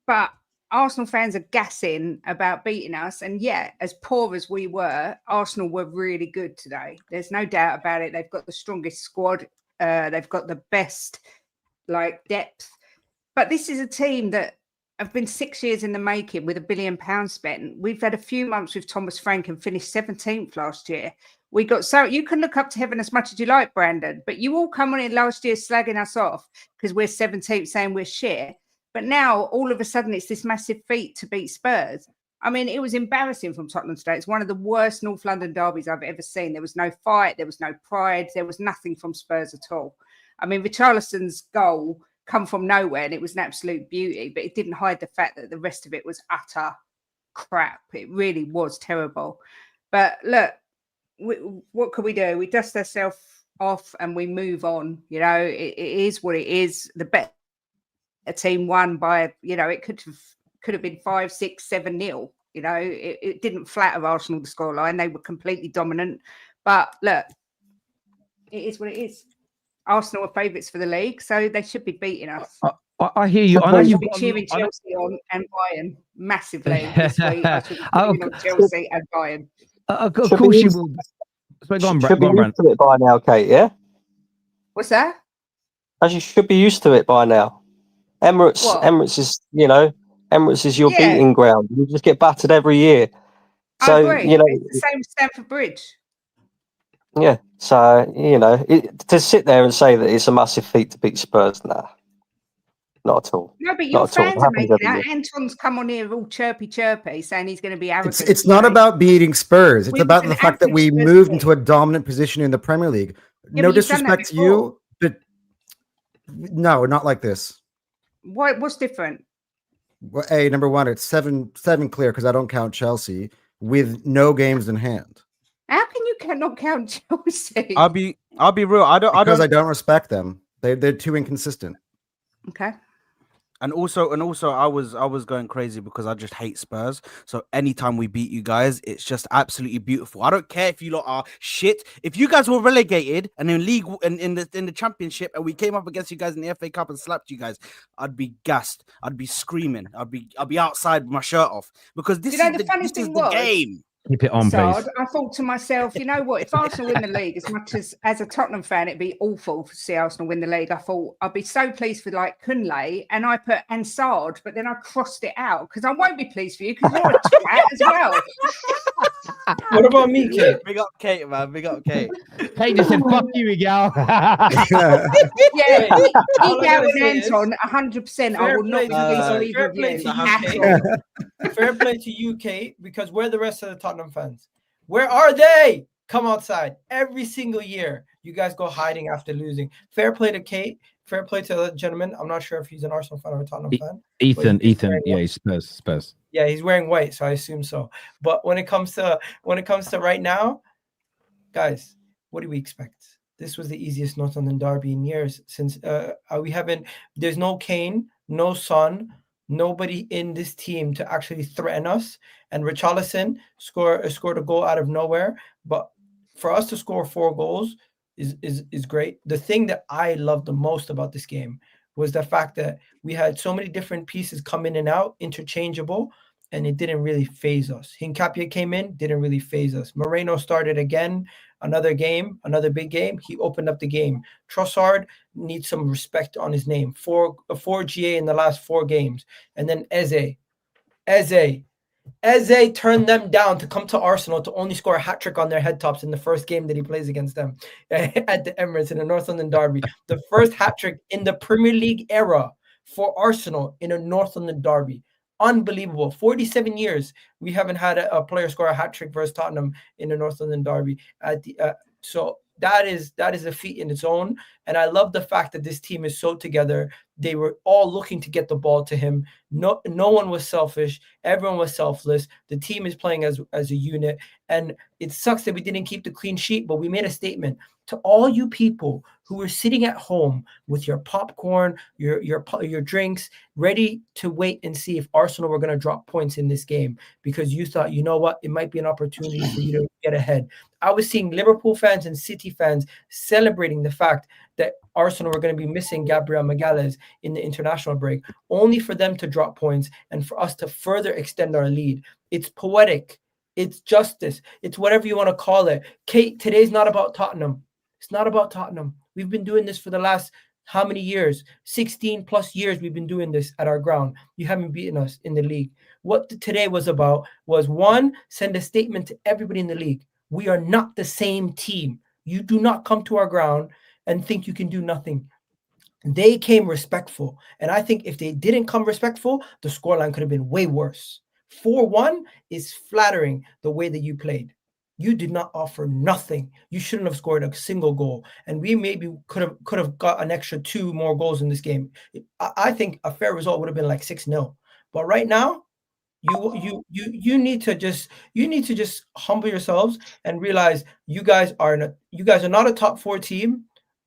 But Arsenal fans are gassing about beating us. And yeah, as poor as we were, Arsenal were really good today. There's no doubt about it. They've got the strongest squad. They've got the best depth. But this is a team that have been 6 years in the making with £1 billion spent. We've had a few months with Thomas Frank and finished 17th last year. We got so you can look up to heaven as much as you like, Brandon, but you all come on in last year slagging us off because we're 17th saying we're shit. But now all of a sudden it's this massive feat to beat Spurs. I mean, it was embarrassing from Tottenham today. It's one of the worst North London derbies I've ever seen. There was no fight. There was no pride. There was nothing from Spurs at all. I mean, Richarlison's goal come from nowhere and it was an absolute beauty, but it didn't hide the fact that the rest of it was utter crap. It really was terrible. But look, what can we do? We dust ourselves off and we move on. You know, it is what it is. The better team won by, you know, it could have been 5, 6, 7-0. You know, it didn't flatter Arsenal, the scoreline. They were completely dominant. But look, it is what it is. Arsenal are favourites for the league, so they should be beating us. I hear you. I know I you've should be got cheering Chelsea on and Bayern massively this week. I should be cheering on Chelsea and Bayern. Of course you will. Go on, Should be Brent. used to it by now, Kate, yeah? What's that? As you should be used to it by now. Emirates is, Emirates is your beating ground. You just get battered every year. So, I agree. It's the same Stamford Bridge. Yeah. So, to sit there and say that it's a massive feat to beat Spurs, nah. Not at all. No, but your Not at all. fans It are happens making every that. year. Anton's come on here all chirpy, saying he's going to be arrogant. It's not about beating Spurs. It's We about were the an fact that average we Spurs moved team. into a dominant position in the Premier League. Yeah, No but you've done that disrespect to you, but no, not like this. What's different? Well, number one, it's seven clear because I don't count Chelsea with no games in hand. How can you not count Chelsea? I'll be real. I don't respect them. They're too inconsistent. Okay. And also, I was going crazy because I just hate Spurs. So anytime we beat you guys, it's just absolutely beautiful. I don't care if you lot are shit. If you guys were relegated and in league in the championship, and we came up against you guys in the FA Cup and slapped you guys, I'd be gassed. I'd be screaming. I'd be outside with my shirt off because this is the game. Keep it on, Saad, please. I thought to myself, you know what? If Arsenal win the league, as much as a Tottenham fan, it'd be awful to see Arsenal win the league. I thought I'd be so pleased for like Kunle, and I put and Saad, but then I crossed it out because I won't be pleased for you because you're a twat as well. What about me, Kate? Big up Kate, man. Big up Kate. Kate just said, "Fuck you, Egal." Yeah, All I Egal gotta and say Anton, 100%. I will not be pleased for either fair of play you to at you, all. Kate. Fair play to you, Kate, because we're the rest of the Tottenham fans. Where are they? Come outside every single year. You guys go hiding after losing. Fair play to Kate. Fair play to the gentleman. I'm not sure if he's an Arsenal fan or a Tottenham fan. Ethan. Yeah, he's Spurs. Yeah, he's wearing white, so I assume so. But when it comes to right now, guys, what do we expect? This was the easiest North London derby in years since there's no Kane, no Son, nobody in this team to actually threaten us. And Richarlison scored a goal out of nowhere. But for us to score 4 goals is great. The thing that I loved the most about this game was the fact that we had so many different pieces come in and out, interchangeable, and it didn't really phase us. Hincapié came in, didn't really phase us. Merino started again, another big game. He opened up the game. Trossard needs some respect on his name. 4 GA in the last 4 games. And then Eze turned them down to come to Arsenal to only score a hat-trick on their head tops in the first game that he plays against them at the Emirates in the North London derby. The first hat-trick in the Premier League era for Arsenal in a North London derby. Unbelievable. 47 years we haven't had a player score a hat-trick versus Tottenham in a North London derby. So that is a feat in its own. And I love the fact that this team is so together. They were all looking to get the ball to him. No one was selfish. Everyone was selfless. The team is playing as a unit. And it sucks that we didn't keep the clean sheet, but we made a statement to all you people who were sitting at home with your popcorn, your drinks, ready to wait and see if Arsenal were going to drop points in this game because you thought, you know what, it might be an opportunity for you to get ahead. I was seeing Liverpool fans and City fans celebrating the fact that Arsenal were going to be missing Gabriel Magalhaes in the international break, only for them to drop points and for us to further extend our lead. It's poetic. It's justice. It's whatever you want to call it. Kate, today's not about Tottenham. It's not about Tottenham. We've been doing this for the last how many years? 16 plus years we've been doing this at our ground. You haven't beaten us in the league. What today was about was, one, send a statement to everybody in the league. We are not the same team. You do not come to our ground and think you can do nothing. They came respectful. And I think if they didn't come respectful, the scoreline could have been way worse. 4-1 is flattering the way that you played. You did not offer nothing. You shouldn't have scored a single goal. And we maybe could have got an extra 2 more goals in this game. I think a fair result would have been like 6-0. But right now, you need to just humble yourselves and realize you guys are not a top 4 team.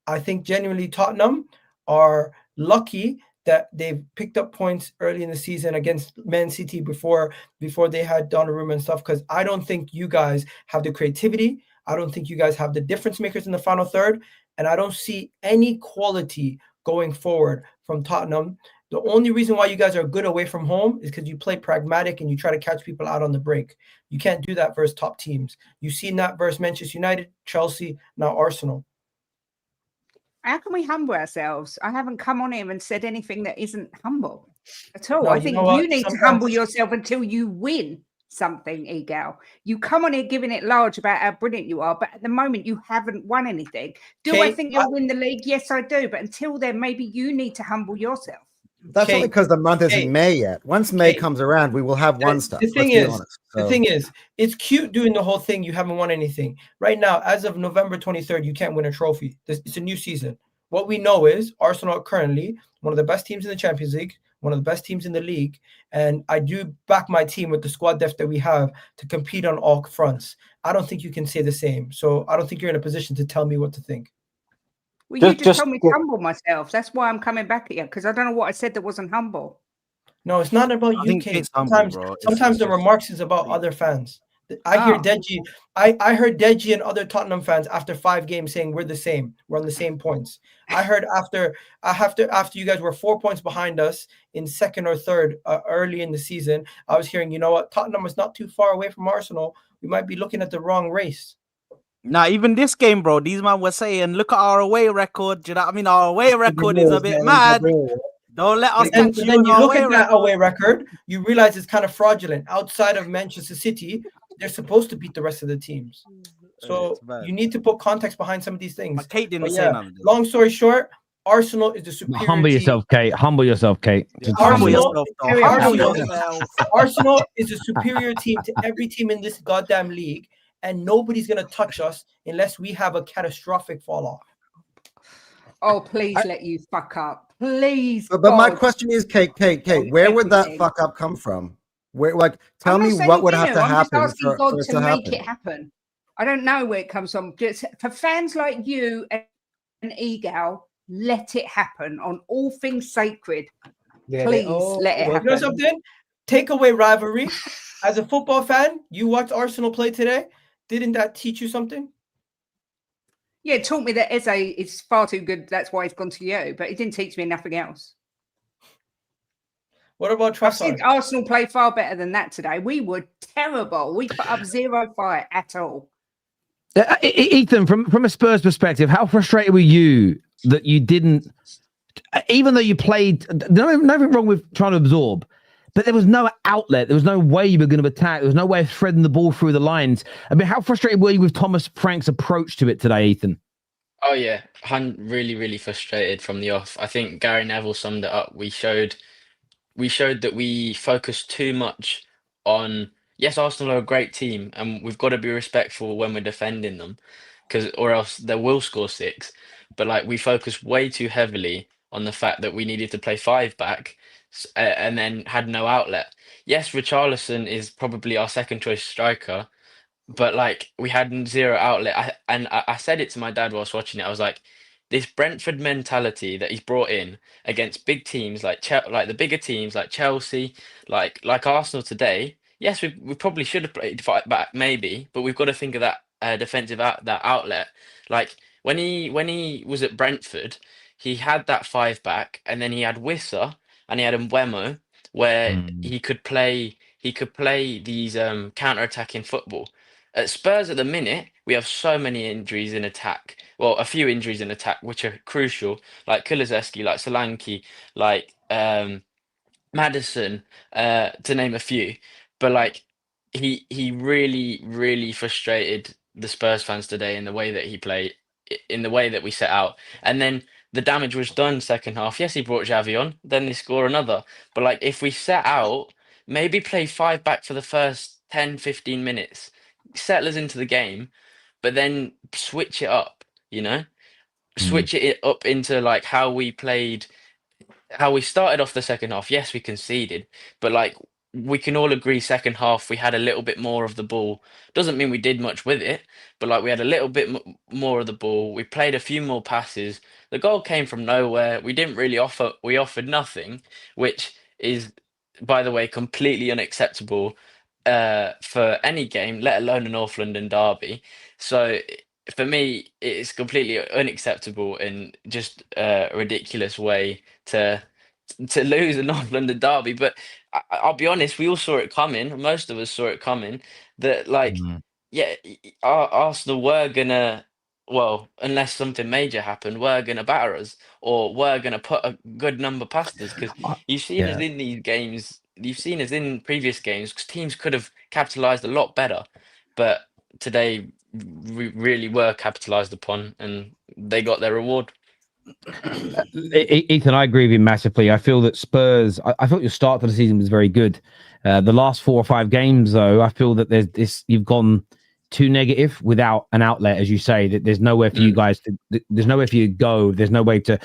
I think genuinely Tottenham are lucky that they've picked up points early in the season against Man City before they had Donnarumma and stuff. Because I don't think you guys have the creativity. I don't think you guys have the difference makers in the final third, and I don't see any quality going forward from Tottenham. The only reason why you guys are good away from home is because you play pragmatic and you try to catch people out on the break. You can't do that versus top teams. You've seen that versus Manchester United, Chelsea, now Arsenal. How can we humble ourselves? I haven't come on here and said anything that isn't humble at all. No, I you think know what? you need to humble yourself until you win something, Egal. You come on here giving it large about how brilliant you are, but at the moment you haven't won anything. Do I think you'll win the league? Yes, I do. But until then, maybe you need to humble yourself. That's only because the month isn't May yet. Once May comes around, we will have one stuff. The thing is, it's cute doing the whole thing. You haven't won anything. Right now, as of November 23rd, you can't win a trophy. It's a new season. What we know is Arsenal are currently one of the best teams in the Champions League, one of the best teams in the league, and I do back my team with the squad depth that we have to compete on all fronts. I don't think you can say the same. So I don't think you're in a position to tell me what to think. Well, you just told me to humble myself. That's why I'm coming back at you, because I don't know what I said that wasn't humble. No, it's not about you, Kate. Sometimes the remarks is about other fans. I hear Deji. I heard Deji and other Tottenham fans after 5 games saying we're the same. We're on the same points. I heard after you guys were 4 points behind us in second or third early in the season, I was hearing, you know what, Tottenham is not too far away from Arsenal. We might be looking at the wrong race. Now, even this game, bro, these man were saying, look at our away record. Do you know what I mean? Our away record is a bit mad. Don't let us catch you. Then you look at that away record, you realize it's kind of fraudulent. Outside of Manchester City, they're supposed to beat the rest of the teams. So you need to put context behind some of these things. But Kate didn't say nothing. Long story short, Arsenal is the superior Humble yourself, Kate. Humble yourself, Kate. Yeah, humble yourself. Arsenal is a superior team to every team in this goddamn league, and nobody's going to touch us unless we have a catastrophic fall off. Oh, please let you fuck up. Please. But my question is, Kate, where would that fuck up come from? Where, like, tell me what would have to happen I'm just asking God for to make it happen. I don't know where it comes from. Just for fans like you and Egal, let it happen on all things sacred. Please let it happen. You know something? Take away rivalry. As a football fan, you watched Arsenal play today. Didn't that teach you something? Yeah, it taught me that Eze is far too good. That's why he's gone to you. But it didn't teach me nothing else. What about Trossard? Arsenal played far better than that today. We were terrible. We put up 0 fight at all. Ethan, from a Spurs perspective, how frustrated were you that you didn't, even though you played, nothing wrong with trying to absorb, but there was no outlet. There was no way you were going to attack. There was no way of threading the ball through the lines. I mean, how frustrated were you with Thomas Frank's approach to it today, Ethan? Oh, yeah. I'm really, really frustrated from the off. I think Gary Neville summed it up. We showed that we focused too much on, yes, Arsenal are a great team, and we've got to be respectful when we're defending them, or else they will score 6. But like, we focused way too heavily on the fact that we needed to play 5 back and then had no outlet. Yes, Richarlison is probably our second choice striker, but like, we had 0 outlet. I said it to my dad whilst watching it. I was like, this Brentford mentality that he's brought in against big teams like the bigger teams like Chelsea, like Arsenal today. Yes, we probably should have played 5 back maybe, but we've got to think of that defensive that outlet. Like when he was at Brentford, he had that 5 back, and then he had Wissa and he had Mbeumo, where he could play these counter-attacking football. At Spurs at the minute, we have so many injuries in attack. Well, a few injuries in attack, which are crucial, like Kulusevski, like Solanke, like Maddison, to name a few. But like, he really, really frustrated the Spurs fans today in the way that he played, in the way that we set out. And then the damage was done second half. Yes, he brought Xavi on, then they score another. But like, if we set out, maybe play 5 back for the first 10, 15 minutes, settle us into the game, but then switch it up, switch it up into like how we started off the second half. Yes, we conceded, but like, we can all agree second half we had a little bit more of the ball. Doesn't mean we did much with it, but like we had a little bit more of the ball. We played a few more passes. The goal came from nowhere. We didn't really offer. We offered nothing, which is, by the way, completely unacceptable for any game, let alone a North London derby. So for me, it's completely unacceptable and just a ridiculous way to lose a North London derby. But I'll be honest, we all saw it coming. Most of us saw it coming. That like, yeah, Arsenal were gonna, well, unless something major happened, were gonna batter us, or were gonna put a good number past us. Because you've seen us in these games, you've seen us in previous games. 'Cause teams could have capitalised a lot better, but today we really were capitalised upon, and they got their reward. Ethan, I agree with you massively. I feel that Spurs, I thought your start to the season was very good. The last 4 or 5 games, though, I feel that you've gone too negative without an outlet, as you say, that there's nowhere for you guys there's nowhere for you to go. There's no way to,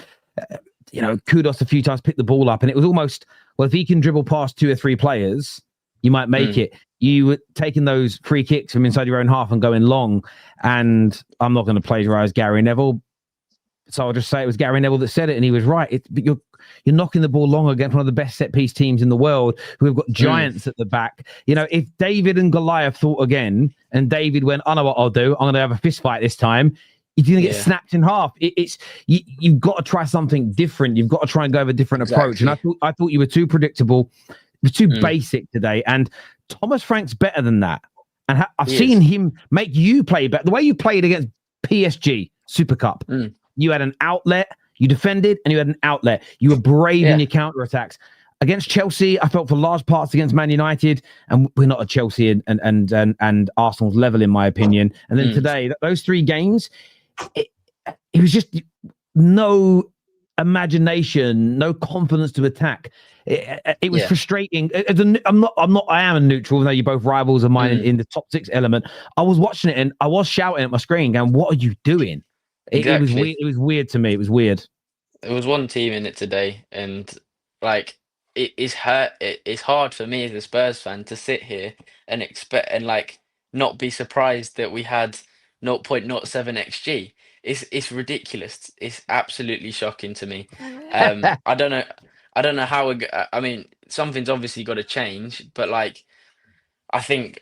kudos a few times, pick the ball up. And it was almost, well, if he can dribble past 2 or 3 players, you might make it. You were taking those free kicks from inside your own half and going long. And I'm not going to plagiarize Gary Neville, so I'll just say it was Gary Neville that said it, and he was right. But you're knocking the ball long against one of the best set piece teams in the world, who have got giants at the back. If David and Goliath thought again, and David went, I know what I'll do. I'm going to have a fist fight this time. He's going to get snapped in half. You've got to try something different. You've got to try and go with a different approach. And I thought you were too predictable, too basic today. And Thomas Frank's better than that. And I've seen him make you play better. The way you played against PSG Super Cup. You had an outlet, you defended, and you had an outlet. You were brave in your counterattacks. Against Chelsea, I felt for large parts against Man United, and we're not at Chelsea and Arsenal's level, in my opinion. And then today, those 3 games, it was just no imagination, no confidence to attack. It was frustrating. I am a neutral, even though you're both rivals of mine in the top 6 element. I was watching it and I was shouting at my screen, going, "What are you doing?" It was weird. It was weird to me. It was weird. There was one team in it today, and like it's hard for me as a Spurs fan to sit here and expect and like not be surprised that we had 0.07 xg. It's ridiculous. It's absolutely shocking to me. I don't know how. I mean, something's obviously got to change, but like, I think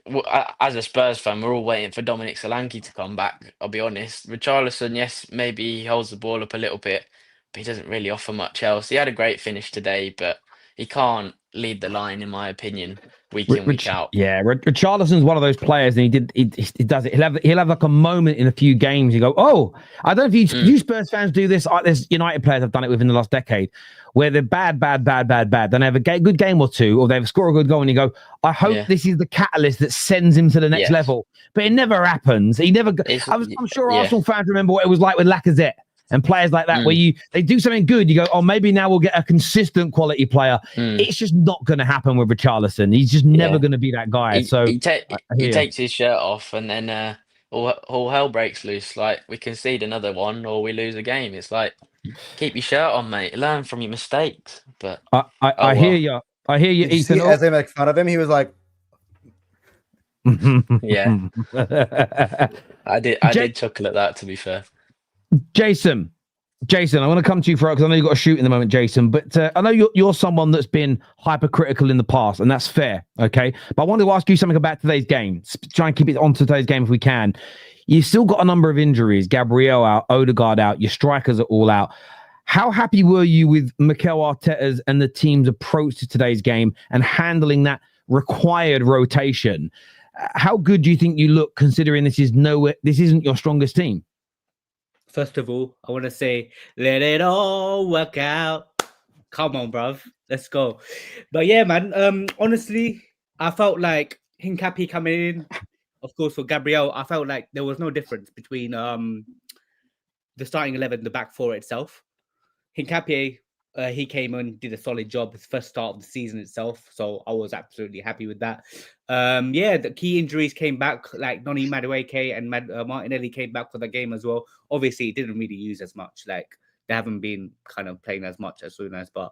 as a Spurs fan, we're all waiting for Dominic Solanke to come back. I'll be honest. Richarlison, yes, maybe he holds the ball up a little bit, but he doesn't really offer much else. He had a great finish today, but he can't lead the line, in my opinion, week in, week out. Yeah, Richarlison's one of those players, and he does it. He'll have like a moment in a few games. You go, oh, I don't know if you Spurs fans do this. There's United players have done it within the last decade, where they're bad. Then they have a good game or 2, or they score a good goal, and you go, I hope this is the catalyst that sends him to the next level. But it never happens. He never. I'm sure Arsenal fans remember what it was like with Lacazette and players like that, where they do something good, you go, oh, maybe now we'll get a consistent quality player. It's just not going to happen with Richarlison. He's just never going to be that guy. He takes his shirt off, and then all hell breaks loose. Like, we concede another one, or we lose a game. It's like, keep your shirt on, mate. Learn from your mistakes. But I hear you. I hear you, Ethan. As they make fun of him, he was like, yeah. I did chuckle at that, to be fair. Jason, I want to come to you because I know you've got a shoot in the moment, Jason, but I know you're someone that's been hypercritical in the past, and that's fair, okay? But I wanted to ask you something about today's game. Try and keep it on to today's game if we can. You've still got a number of injuries. Gabriel out, Odegaard out, your strikers are all out. How happy were you with Mikel Arteta's and the team's approach to today's game and handling that required rotation? How good do you think you look, considering this isn't your strongest team? First of all, I want to say, let it all work out. Come on, bruv. Let's go. But yeah, man, honestly, I felt like Hincapié coming in, of course, for Gabriel, I felt like there was no difference between the starting 11, the back 4 itself. Hincapié, he came in, did a solid job, his first start of the season itself. So I was absolutely happy with that. The key injuries came back, like Noni Madueke and Martinelli came back for the game as well. Obviously, it didn't really use as much. Like, they haven't been kind of playing as much as soon as, but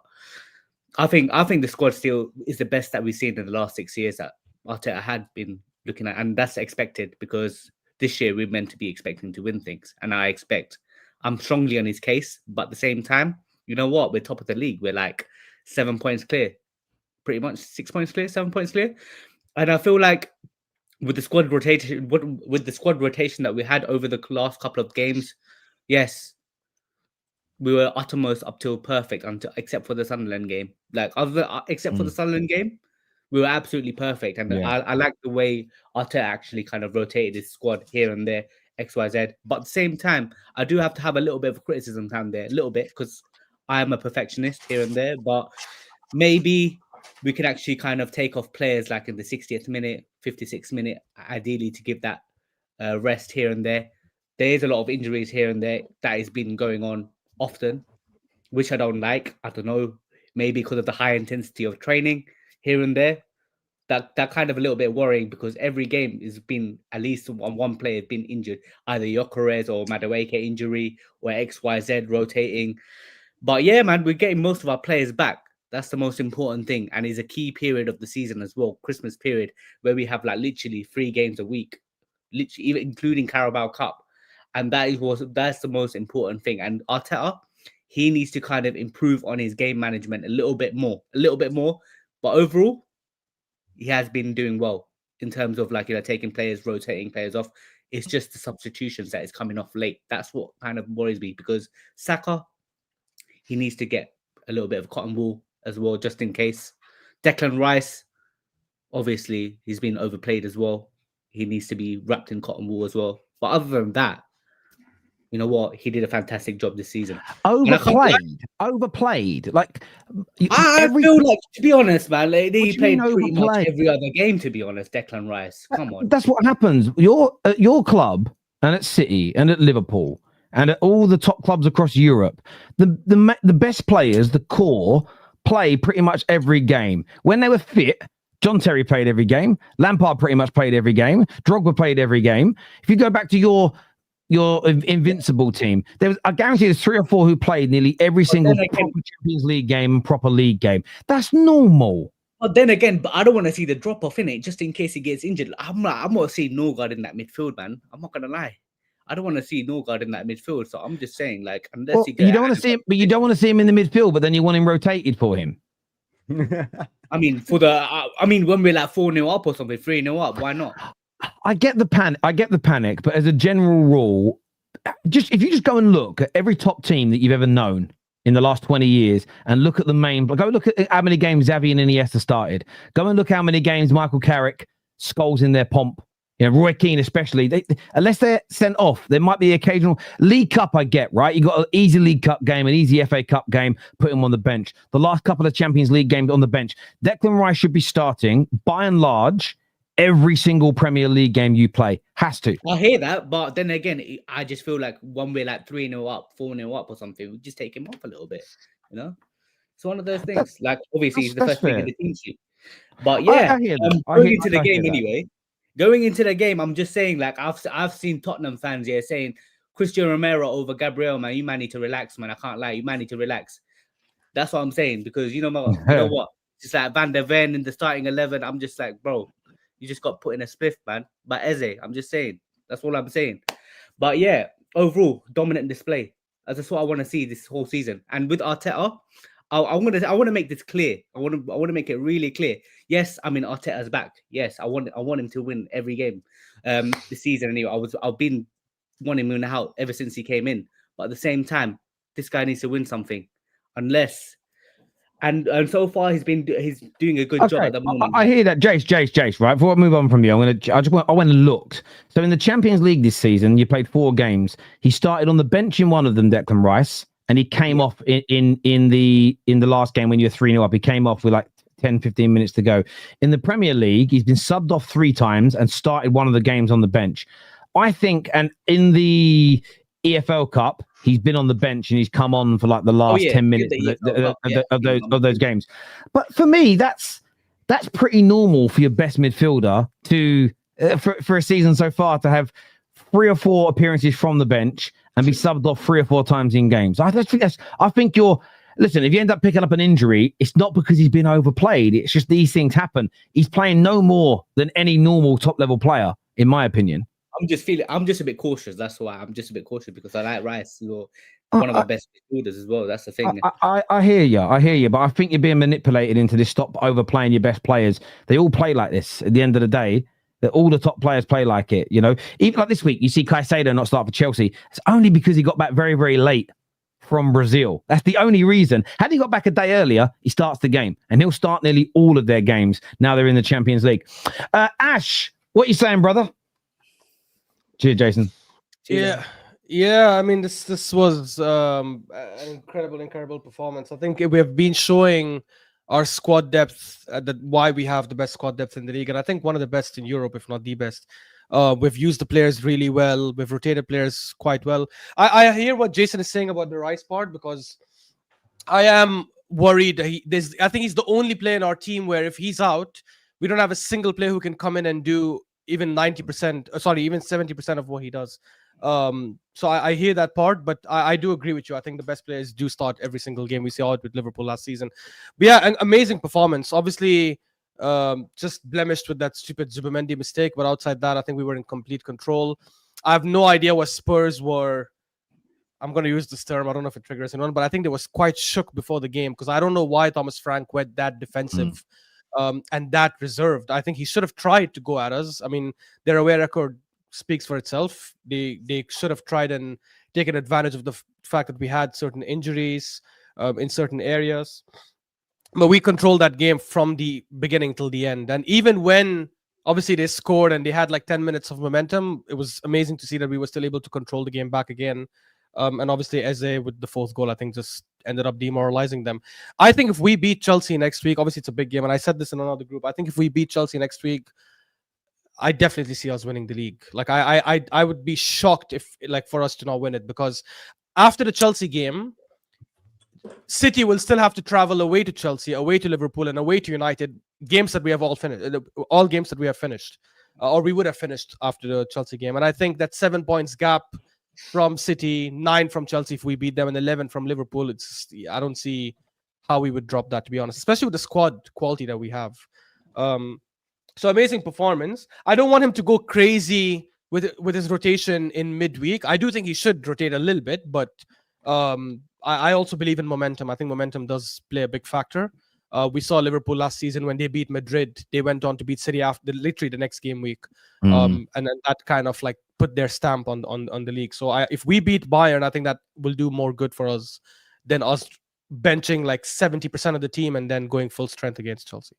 I think the squad still is the best that we've seen in the last 6 years that Arteta had been looking at, and that's expected because this year we're meant to be expecting to win things, and I'm strongly on his case, but at the same time, you know what? We're top of the league. We're like 7 points clear, pretty much 6 points clear, 7 points clear, and I feel like with the squad rotation, that we had over the last couple of games, yes, we were uttermost up till perfect except for the Sunderland game. Except for the Sunderland game, we were absolutely perfect. And I like the way Arteta actually kind of rotated his squad here and there, XYZ. But at the same time, I do have to have a little bit of criticism down there, a little bit, because I am a perfectionist here and there. But maybe we can actually kind of take off players like in the 60th minute, 56th minute, ideally to give that rest here and there. There is a lot of injuries here and there that has been going on often, which I don't like. I don't know, maybe because of the high intensity of training here and there. That kind of a little bit worrying because every game has been at least one player been injured, either Gyökeres or Madueke injury or XYZ rotating. But yeah, man, we're getting most of our players back. That's the most important thing, and it's a key period of the season as well, Christmas period, where we have like literally 3 games a week, literally even including Carabao Cup, and that's the most important thing. And Arteta, he needs to kind of improve on his game management a little bit more. But overall, he has been doing well in terms of taking players, rotating players off. It's just the substitutions that is coming off late. That's what kind of worries me because Saka, he needs to get a little bit of cotton wool as well, just in case. Declan Rice, obviously, he's been overplayed as well. He needs to be wrapped in cotton wool as well. But other than that, you know what? He did a fantastic job this season. Overplayed. Like I feel like, to be honest, man, he played pretty much every other game. To be honest, Declan Rice. Come on, that's what happens. You're at your club and at City and at Liverpool and at all the top clubs across Europe. The best players, the core, play pretty much every game. When they were fit, John Terry played every game. Lampard pretty much played every game. Drogba played every game. If you go back to your invincible team, I guarantee there's 3 or 4 who played nearly every single proper Champions League game and proper league game. That's normal. But then again, I don't want to see the drop off in it, just in case he gets injured. I'm not seeing Norgard in that midfield, man. I'm not gonna lie. I don't want to see Norgard in that midfield. So I'm just saying, unless you don't want to see him, but you don't want to see him in the midfield. But then you want him rotated for him. I mean, when we're like 4-0 up or something, 3-0 up, why not? I get the panic, but as a general rule, if you just go and look at every top team that you've ever known in the last 20 years and look at go look at how many games Xavi and Iniesta started. Go and look how many games Michael Carrick skulls in their pomp. You know, Roy Keane especially. Unless they're sent off, there might be occasional League Cup. I get right. You got an easy League Cup game, an easy FA Cup game. Put him on the bench. The last couple of Champions League games on the bench. Declan Rice should be starting by and large every single Premier League game you play. Has to. I hear that, but then again, I just feel like when we're like 3-0 up, 4-0 up or something, we just take him off a little bit. You know, it's one of those things. Obviously, he's the first thing in the team sheet. But yeah, I hear that. Going into the game anyway. Going into the game, I'm just saying, I've seen Tottenham fans here saying Christian Romero over Gabriel, man. You man need to relax, man. I can't lie. You man need to relax. That's what I'm saying because you know what? Just like Van der Ven in the starting 11. I'm just like, bro, you just got put in a spliff, man. But Eze, I'm just saying. That's all I'm saying. But yeah, overall, dominant display. That's what I want to see this whole season. And with Arteta, I want to make this clear. I want to make it really clear. Yes, I mean Arteta's back. Yes, I want him to win every game this season. Anyway, I've been wanting him out ever since he came in. But at the same time, this guy needs to win something. Unless and so far he's doing a good job at the moment. I hear that, Jace. Right, before I move on from you, I went and looked. So in the Champions League this season, you played 4 games. He started on the bench in one of them, Declan Rice. And he came off in the last game when you were 3-0 up. He came off with 10-15 minutes to go. In the Premier League, he's been subbed off 3 times and started one of the games on the bench. I think, and in the EFL Cup, he's been on the bench and he's come on for the last 10 minutes of those games. But for me, that's pretty normal for your best midfielder to for a season so far to have 3 or 4 appearances from the bench and be subbed off 3 or 4 times in games. I think you're Listen, if you end up picking up an injury, it's not because he's been overplayed. It's just these things happen. He's playing no more than any normal top-level player, in my opinion. I'm just a bit cautious. That's why I'm just a bit cautious, because I like Rice. You're one of our best midfielders as well. That's the thing. I hear you, but I think you're being manipulated into this. Stop overplaying your best players. They all play like this at the end of the day. That all the top players play like it, you know. Even like this week, you see Caicedo not start for Chelsea. It's only because he got back very, very late from Brazil. That's the only reason. Had he got back a day earlier, he starts the game, and he'll start nearly all of their games. Now they're in the Champions League. Ash, what you saying, brother? Cheers, Jason. Yeah. I mean, this was an incredible performance. I think we have been showing our squad depth, why we have the best squad depth in the league, and I think one of the best in Europe, if not the best. We've used the players really well. We've rotated players quite well. I hear what Jason is saying about the Rice part, because I am worried. I think he's the only player in our team where if he's out, we don't have a single player who can come in and do even 90%, even 70% of what he does. So I hear that part, but I do agree with you. I think the best players do start every single game. We saw it with Liverpool last season. But yeah, an amazing performance. Obviously, just blemished with that stupid Zubimendi mistake, but outside that, I think we were in complete control. I have no idea what Spurs were. I'm going to use this term. I don't know if it triggers anyone, but I think they was quite shook before the game, because I don't know why Thomas Frank went that defensive and that reserved. I think he should have tried to go at us. I mean, their away record speaks for itself. They should have tried and taken advantage of the fact that we had certain injuries in certain areas. But we controlled that game from the beginning till the end. And even when obviously they scored and they had like 10 minutes of momentum, it was amazing to see that we were still able to control the game back again. And obviously Eze with the fourth goal, I think, just ended up demoralizing them. I think if we beat Chelsea next week, obviously it's a big game, and I said this in another group, I think if we beat Chelsea next week, I definitely see us winning the league. Like I would be shocked if for us to not win it, because after the Chelsea game, City will still have to travel away to Chelsea, away to Liverpool, and away to United. Games that we have all finished, all games that we have finished, or we would have finished after the Chelsea game. And I think that 7 points gap from City, 9 from Chelsea if we beat them, and 11 from Liverpool, I don't see how we would drop that, to be honest, especially with the squad quality that we have. So amazing performance. I don't want him to go crazy with his rotation in midweek. I do think he should rotate a little bit, but I also believe in momentum. I think momentum does play a big factor. We saw Liverpool last season when they beat Madrid. They went on to beat City after literally the next game week, and then that kind of put their stamp on the league. So if we beat Bayern, I think that will do more good for us than us benching 70% of the team and then going full strength against Chelsea.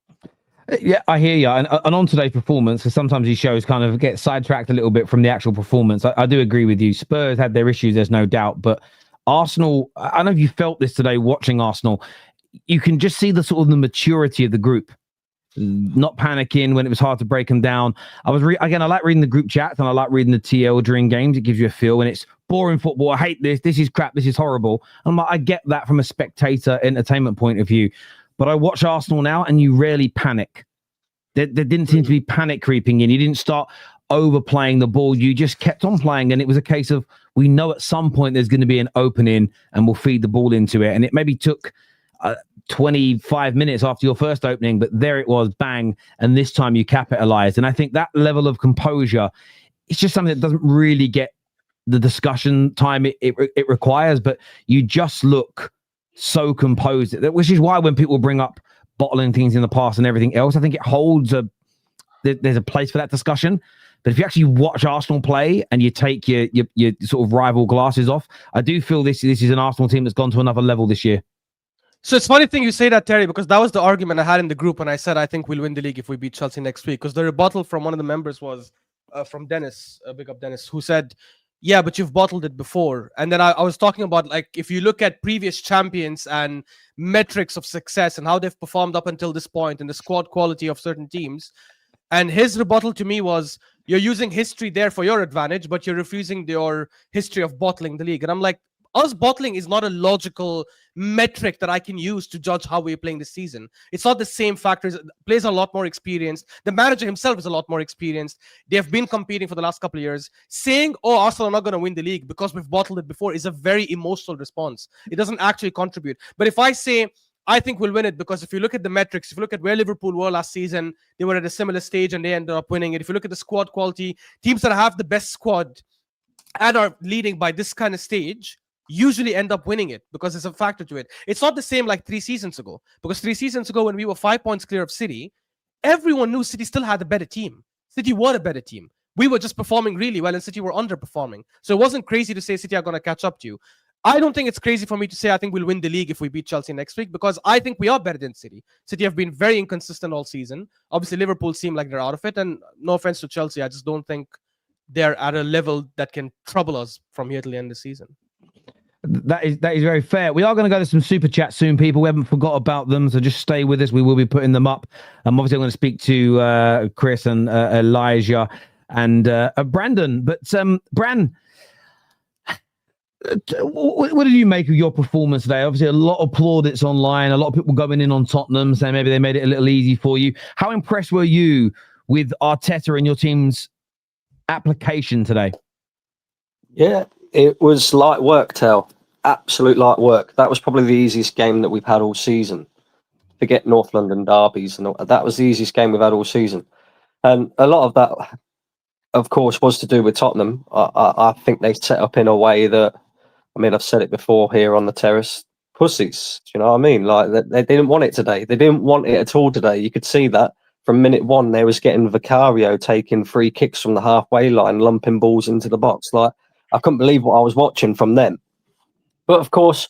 Yeah, I hear you. And on today's performance, because sometimes these shows kind of get sidetracked a little bit from the actual performance, I do agree with you. Spurs had their issues, there's no doubt. But Arsenal, I don't know if you felt this today watching Arsenal, you can just see the sort of the maturity of the group. Not panicking when it was hard to break them down. I like reading the group chats, and I like reading the TL during games. It gives you a feel. When it's boring football, I hate this. This is crap. This is horrible. And I get that from a spectator entertainment point of view. But I watch Arsenal now, and you rarely panic. There didn't seem to be panic creeping in. You didn't start overplaying the ball. You just kept on playing, and it was a case of, we know at some point there's going to be an opening, and we'll feed the ball into it. And it maybe took 25 minutes after your first opening, but there it was, bang, and this time you capitalized. And I think that level of composure, it's just something that doesn't really get the discussion time it requires, but you just look so composed, which is why when people bring up bottling things in the past and everything else, I think it holds there's a place for that discussion. But if you actually watch Arsenal play and you take your sort of rival glasses off, I do feel this is an Arsenal team that's gone to another level this year. So it's funny thing you say that, Terry, because that was the argument I had in the group when I said I think we'll win the league if we beat Chelsea next week. Because the rebuttal from one of the members was from Dennis, big up Dennis, who said, yeah, but you've bottled it before. And then I was talking about, if you look at previous champions and metrics of success and how they've performed up until this point and the squad quality of certain teams. And his rebuttal to me was, you're using history there for your advantage, but you're refusing your history of bottling the league. And I'm like, Us bottling is not a logical metric that I can use to judge how we're playing this season. It's not the same factors. Players are a lot more experienced. The manager himself is a lot more experienced. They have been competing for the last couple of years. Saying, oh, Arsenal are not going to win the league because we've bottled it before is a very emotional response. It doesn't actually contribute. But if I say, I think we'll win it, because if you look at the metrics, if you look at where Liverpool were last season, they were at a similar stage and they ended up winning it. If you look at the squad quality, teams that have the best squad and are leading by this kind of stage usually end up winning it because there's a factor to it. It's not the same like 3 seasons ago, because 3 seasons ago when we were 5 points clear of City, everyone knew City still had a better team. City were a better team. We were just performing really well and City were underperforming. So it wasn't crazy to say City are going to catch up to you. I don't think it's crazy for me to say I think we'll win the league if we beat Chelsea next week, because I think we are better than City. City have been very inconsistent all season. Obviously, Liverpool seem like they're out of it. And no offense to Chelsea, I just don't think they're at a level that can trouble us from here till the end of the season. That is very fair. We are going to go to some super chats soon, people. We haven't forgot about them, so just stay with us. We will be putting them up. Obviously, I'm going to speak to Chris and Elijah and Brandon. But Bran, what did you make of your performance today? Obviously, a lot of plaudits online. A lot of people going in on Tottenham, saying maybe they made it a little easy for you. How impressed were you with Arteta and your team's application today? Yeah, it was light work, Tel. Absolute light work. That was probably the easiest game that we've had all season. Forget North London derbies and all. That was the easiest game we've had all season. And a lot of that, of course, was to do with Tottenham. I think they set up in a way that, I mean, I've said it before here on the terrace, pussies. Do you know what I mean? Like, they didn't want it today. They didn't want it at all today. You could see that from minute one. They was getting Vicario taking free kicks from the halfway line, lumping balls into the box. Like, I couldn't believe what I was watching from them. But of course,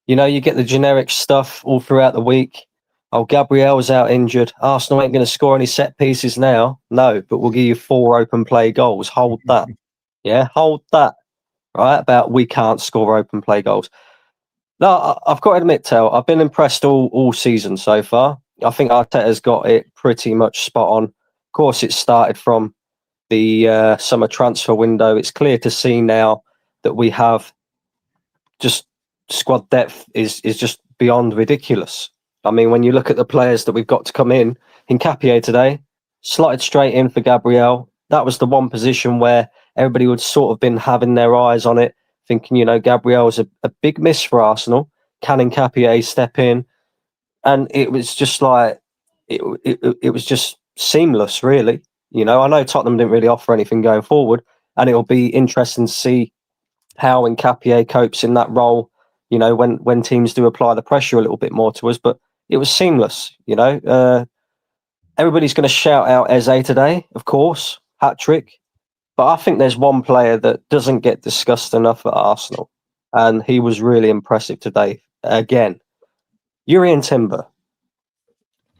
you know, you get the generic stuff all throughout the week. Oh, Gabriel's out injured. Arsenal ain't going to score any set pieces now. No, but we'll give you 4 open play goals. Hold that. Yeah, hold that. Right, about we can't score open play goals. No, I've got to admit, Tel, I've been impressed all season so far. I think Arteta's got it pretty much spot on. Of course, it started from the summer transfer window. It's clear to see now that we have just squad depth is just beyond ridiculous. I mean, when you look at the players that we've got to come in, Hincapié today slotted straight in for Gabriel. That was the one position where everybody would sort of been having their eyes on it, thinking, you know, Gabriel's a big miss for Arsenal. Can Hincapié step in? And it was just like, it was just seamless, really. You know, I know Tottenham didn't really offer anything going forward, and it'll be interesting to see how Hincapié copes in that role, you know, when teams do apply the pressure a little bit more to us. But it was seamless, you know. Everybody's going to shout out Eze today, of course, hat-trick. But I think there's one player that doesn't get discussed enough at Arsenal, and he was really impressive today. Again, Urian Timber.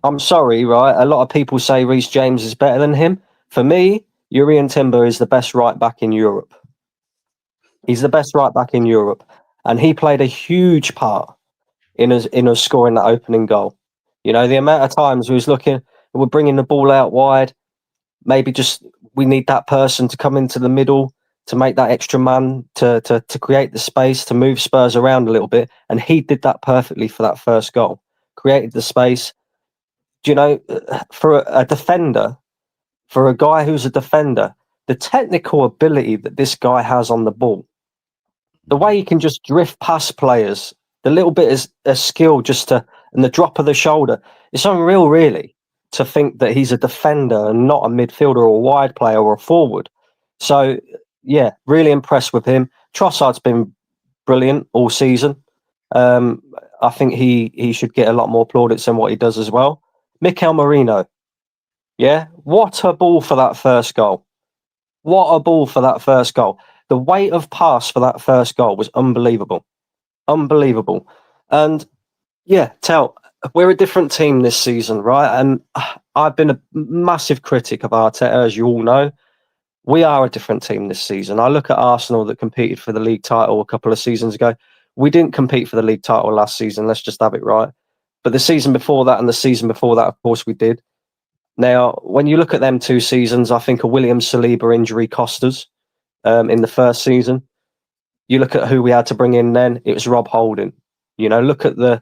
I'm sorry, right? A lot of people say Reece James is better than him. For me, Urian Timber is the best right back in Europe. He's the best right back in Europe, and he played a huge part in us scoring that opening goal. You know, the amount of times we was looking, we're bringing the ball out wide. Maybe just we need that person to come into the middle to make that extra man to create the space to move Spurs around a little bit, and he did that perfectly for that first goal. Created the space. Do you know, for a defender, for a guy who's a defender, the technical ability that this guy has on the ball, the way he can just drift past players, the little bit is a skill and the drop of the shoulder, it's unreal, really, to think that he's a defender and not a midfielder or a wide player or a forward. So, yeah, really impressed with him. Trossard's been brilliant all season. I think he should get a lot more plaudits than what he does as well. Mikel Merino, yeah, what a ball for that first goal. What a ball for that first goal. The weight of pass for that first goal was unbelievable. Unbelievable. And yeah, Tel, we're a different team this season, right? And I've been a massive critic of Arteta, as you all know. We are a different team this season. I look at Arsenal that competed for the league title a couple of seasons ago. We didn't compete for the league title last season. Let's just have it right. But the season before that and the season before that, of course, we did. Now, when you look at them 2 seasons, I think a William Saliba injury cost us in the first season. You look at who we had to bring in then, it was Rob Holding. You know, look at the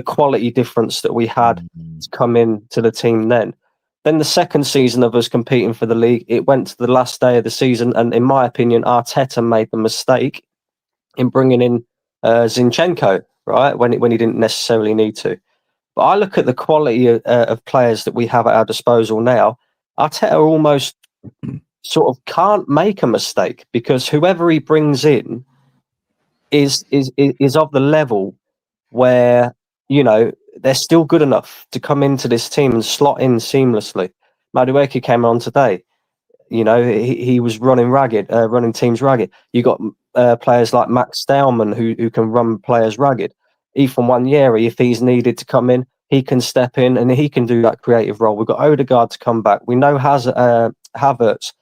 quality difference that we had to come in to the team then. Then the second season of us competing for the league, it went to the last day of the season. And in my opinion, Arteta made the mistake in bringing in Zinchenko, right, when he didn't necessarily need to. But I look at the quality of players that we have at our disposal now. Arteta almost sort of can't make a mistake because whoever he brings in is of the level where, you know, they're still good enough to come into this team and slot in seamlessly. Madueke came on today. You know, he was running teams ragged. You got players like Max Stallman who can run players ragged. Ethan Wanyeri, if he's needed to come in, he can step in and he can do that creative role. We've got Odegaard to come back. We know Havertz,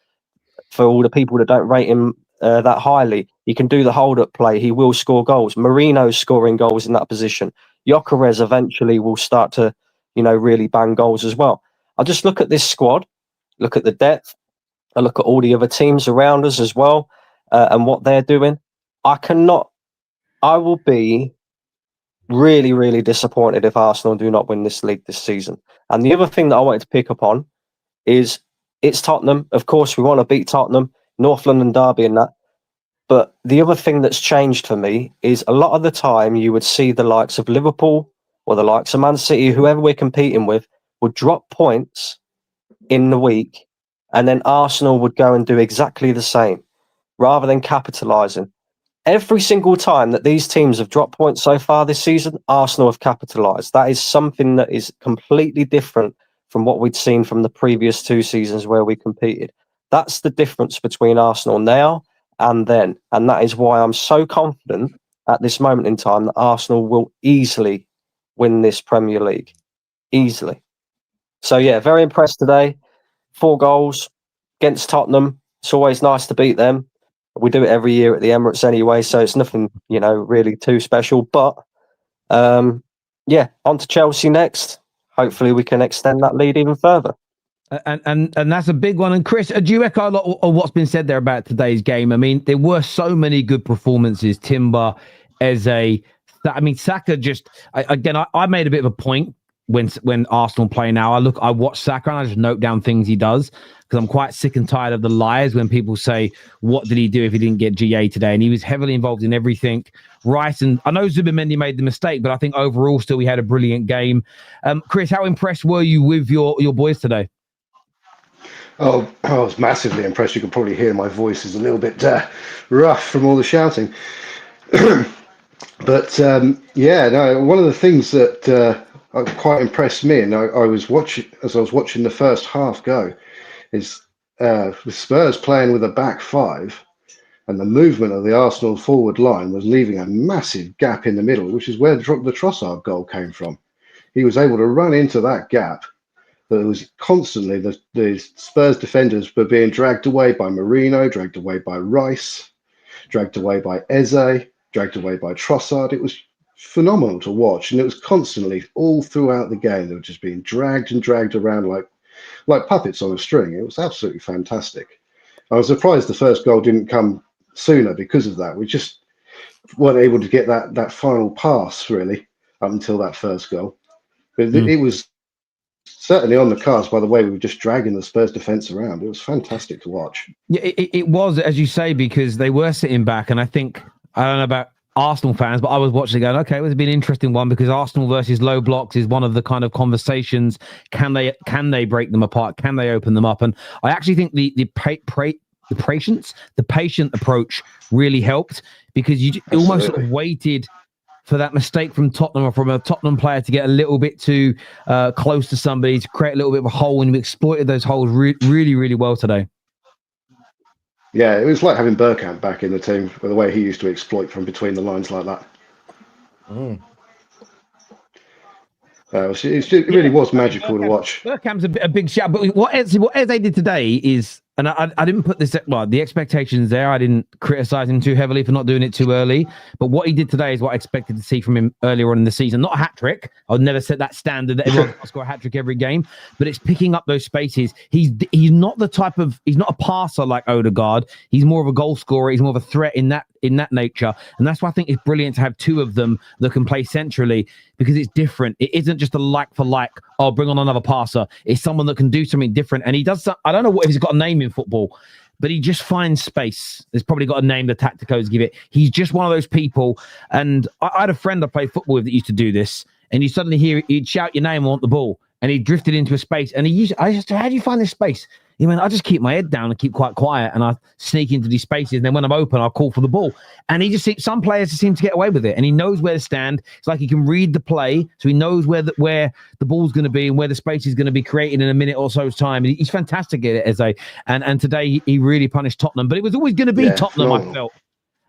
for all the people that don't rate him that highly, he can do the hold-up play. He will score goals. Merino's scoring goals in that position. Gyökeres eventually will start to, you know, really bang goals as well. I just look at this squad, look at the depth, I look at all the other teams around us as well, and what they're doing. I will be really, really disappointed if Arsenal do not win this league this season. And the other thing that I wanted to pick up on is it's Tottenham. Of course, we want to beat Tottenham, North London derby and that. But the other thing that's changed for me is a lot of the time you would see the likes of Liverpool or the likes of Man City, whoever we're competing with, would drop points in the week, and then Arsenal would go and do exactly the same rather than capitalising. Every single time that these teams have dropped points so far this season, Arsenal have capitalised. That is something that is completely different from what we'd seen from the previous 2 seasons where we competed. That's the difference between Arsenal now and then. And that is why I'm so confident at this moment in time that Arsenal will easily win this Premier League. Easily. So, yeah, very impressed today. 4 goals against Tottenham. It's always nice to beat them. We do it every year at the Emirates anyway, so it's nothing, you know, really too special. But, yeah, on to Chelsea next. Hopefully we can extend that lead even further. And that's a big one. And Chris, do you echo a lot of what's been said there about today's game? I mean, there were so many good performances. Timber, Eze. I mean, Saka just, I made a bit of a point when Arsenal play now. I watch Saka and I just note down things he does because I'm quite sick and tired of the lies when people say, what did he do if he didn't get GA today? And he was heavily involved in everything. Rice, and I know Zubimendi made the mistake, but I think overall still we had a brilliant game. Chris, how impressed were you with your boys today? Oh, I was massively impressed. You can probably hear my voice is a little bit rough from all the shouting. But yeah, no, one of the things that quite impressed me, and I was watching the first half go, is the Spurs playing with a back 5, and the movement of the Arsenal forward line was leaving a massive gap in the middle, which is where the Trossard goal came from. He was able to run into that gap. But it was constantly the Spurs defenders were being dragged away by Merino, dragged away by Rice, dragged away by Eze, dragged away by Trossard. It was phenomenal to watch, and it was constantly all throughout the game. They were just being dragged and dragged around like puppets on a string. It was absolutely fantastic. I was surprised the first goal didn't come sooner because of that. We just weren't able to get that final pass really up until that first goal. But it was certainly on the cards by the way we were just dragging the Spurs defence around. It was fantastic to watch. Yeah, it was, as you say, because they were sitting back, and I think, I don't know about Arsenal fans, but I was watching going, okay, it would be an interesting one because Arsenal versus low blocks is one of the kind of conversations. Can they break them apart? Can they open them up? And I actually think the patient approach really helped because you almost sort of waited for that mistake from Tottenham or from a Tottenham player to get a little bit too close to somebody to create a little bit of a hole, and we exploited those holes really, really well today. Yeah, it was like having Bergkamp back in the team, the way he used to exploit from between the lines like that. It really was magical to watch. Bergkamp's a big shout, but what Eze did today is, and I didn't put this, well, the expectations there, I didn't criticize him too heavily for not doing it too early, but what he did today is what I expected to see from him earlier on in the season. Not a hat-trick. I would never set that standard that everyone can score a hat-trick every game, but it's picking up those spaces. He's not the type of, he's not a passer like Odegaard. He's more of a goal scorer. He's more of a threat in that in that nature. And that's why I think it's brilliant to have two of them that can play centrally, because it's different. It isn't just a like for like, oh, bring on another passer. It's someone that can do something different. And he does, I don't know what if he's got a name in football, but he just finds space. There's probably got a name the tacticos give it. He's just one of those people. And I had a friend I played football with that used to do this. And you suddenly hear, he'd shout your name and want the ball. And he drifted into a space. And I just, how do you find this space? He went, I just keep my head down and keep quite quiet. And I sneak into these spaces. And then when I'm open, I'll call for the ball. And he just, some players seem to get away with it. And he knows where to stand. It's like he can read the play. So he knows where the ball's going to be and where the space is going to be created in a minute or so's time. And he's fantastic at it, Eze. And today he really punished Tottenham. But it was always going to be Tottenham, I felt.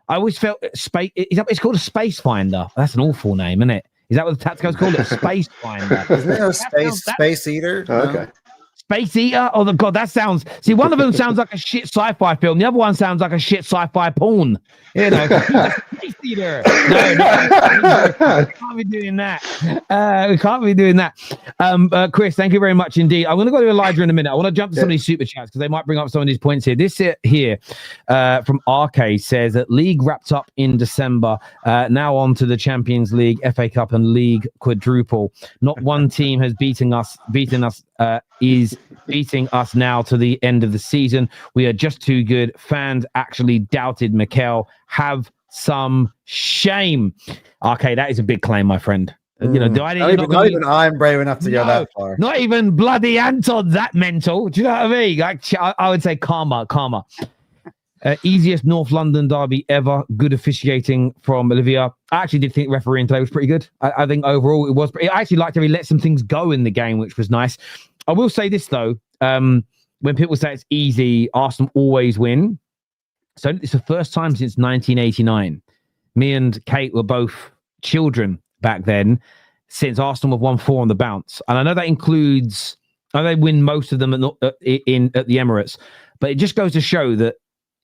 I always felt space. It's called a space finder. That's an awful name, isn't it? Is that what the tacticals call it? Space finder. Isn't there a space eater? Okay. Space eater? Oh, God, that sounds... See, one of them sounds like a shit sci-fi film. The other one sounds like a shit sci-fi porn. You know, space eater. No, we can't be doing that. We can't be doing that. Chris, thank you very much indeed. I'm going to go to Elijah in a minute. I want to jump to some of these super chats because they might bring up some of these points here. This here from RK says that league wrapped up in December. Now on to the Champions League, FA Cup and League quadruple. Not one team has beaten us is beating us now to the end of the season. We are just too good. Fans actually doubted Mikel. Have some shame. Okay, that is a big claim, my friend. You know, not even I'm brave enough to go that far. Not even bloody Anton that mental. Do you know what I mean? Like, I would say karma. Easiest North London derby ever. Good officiating from Olivia. I actually did think refereeing today was pretty good. I think overall it was. I actually liked how he let some things go in the game, which was nice. I will say this though, when people say it's easy, Arsenal always win. So it's the first time since 1989. Me and Kate were both children back then, since Arsenal have won 4 on the bounce. And I know that includes, I know they win most of them at the Emirates, but it just goes to show that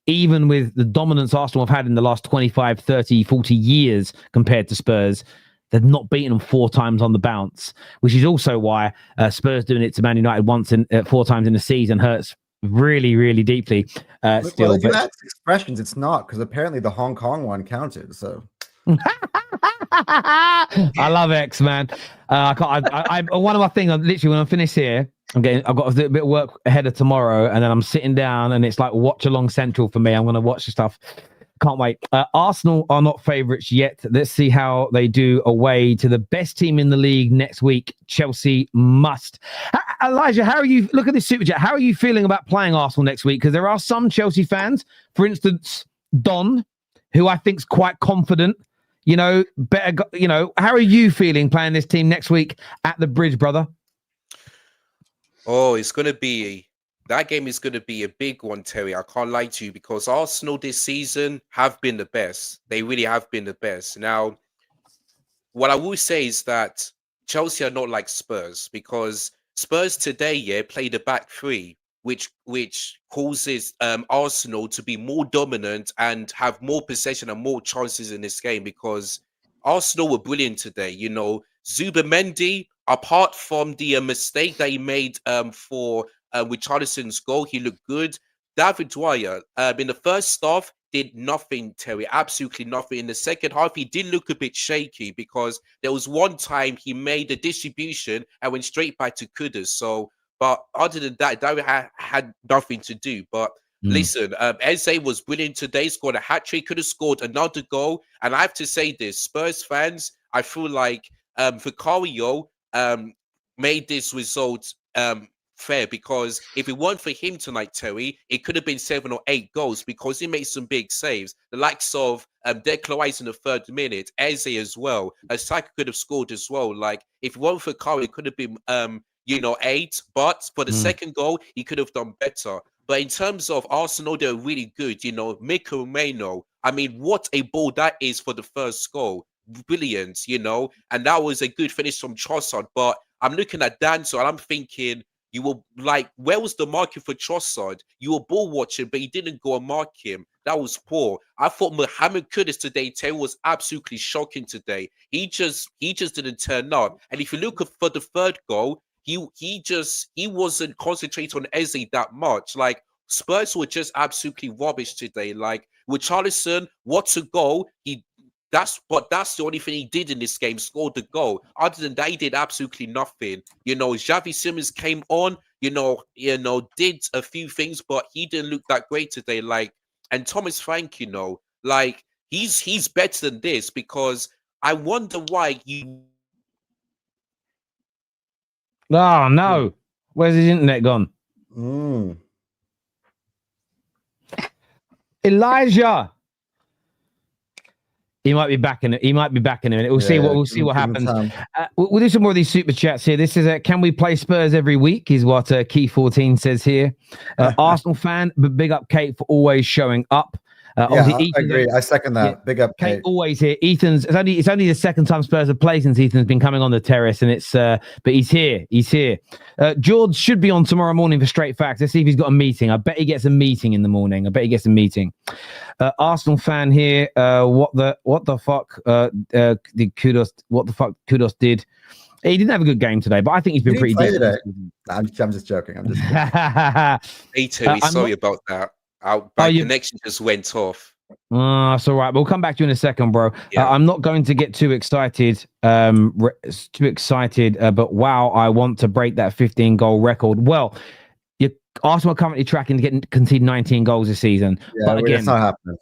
even with the dominance Arsenal have had in the last 25, 30, 40 years compared to Spurs, they've not beaten them 4 times on the bounce, which is also why Spurs doing it to Man United once in 4 times in a season hurts really, really deeply. Still, if you ask expressions, it's not, because apparently the Hong Kong one counted. So I love X, man. I one of my things. Literally, when I finish here, I've got a bit of work ahead of tomorrow, and then I'm sitting down, and it's like watch along central for me. I'm going to watch the stuff. Can't wait. Arsenal are not favourites yet. Let's see how they do away to the best team in the league next week. Chelsea must. Elijah, how are you? Look at this super chat. How are you feeling about playing Arsenal next week? Because there are some Chelsea fans, for instance, Don, who I think's quite confident. You know, better. You know, how are you feeling playing this team next week at the Bridge, brother? Oh, it's going to be. That game is going to be a big one, Terry. I can't lie to you, because Arsenal this season have been the best. They really have been the best. Now, what I will say is that Chelsea are not like Spurs, because Spurs today, played a back 3, which causes Arsenal to be more dominant and have more possession and more chances in this game, because Arsenal were brilliant today. You know, Zubimendi, apart from the mistake that he made with Charlison's goal, he looked good. David Dwyer, in the first half, did nothing, Terry, absolutely nothing. In the second half, he did look a bit shaky, because there was one time he made a distribution and went straight back to Kudus. So, but other than that, Dwyer had nothing to do. But listen, Eze was brilliant today, scored a hat-trick, could have scored another goal. And I have to say this, Spurs fans, I feel like Vicario made this result fair, because if it weren't for him tonight, Terry, it could have been 7 or 8 goals, because he made some big saves. The likes of Declan Rice in the 3rd minute, Eze as well. Saka could have scored as well. Like, if it weren't for Curry, it could have been 8. But for the second goal, he could have done better. But in terms of Arsenal, they're really good. You know, Merino, I mean, what a ball that is for the first goal. Brilliant, you know. And that was a good finish from Trossard. But I'm looking at Danso and I'm thinking, you were like, where was the marking for Trossard? You were ball watching, but you didn't go and mark him. That was poor. I thought Mohamed Kudus today, Terry, was absolutely shocking today. He just didn't turn up. And if you look for the 3rd goal, he wasn't concentrating on Eze that much. Like, Spurs were just absolutely rubbish today. Like, With Charlison, what a goal. That's the only thing he did in this game, scored the goal. Other than that, he did absolutely nothing. Xavi Simons came on, did a few things, but he didn't look that great today. And Thomas Frank, he's better than this, because I wonder why you. Oh no, where's his internet gone? Elijah. He might be back in it. He might be back in a minute. We'll see what happens. We'll do some more of these super chats here. This is can we play Spurs every week? Is what Key 14 says here. Arsenal fan, but big up Kate for always showing up. I agree. I second that. Big up, Kate. Always here. Ethan's. It's only the second time Spurs have played since Ethan's been coming on the terrace, and it's. But he's here. He's here. George should be on tomorrow morning for Straight Facts. Let's see if he's got a meeting. I bet he gets a meeting in the morning. Arsenal fan here. What the fuck? The kudos. What the fuck? Kudos did. He didn't have a good game today, but I think he's been pretty decent today. I'm just joking. Me too. Sorry about that. My connection just went off. That's all right. We'll come back to you in a second, bro. Yeah. I'm not going to get too excited. But wow, I want to break that 15-goal record. Well, Arsenal are currently tracking to concede 19 goals this season. Yeah, but again, it's not happening.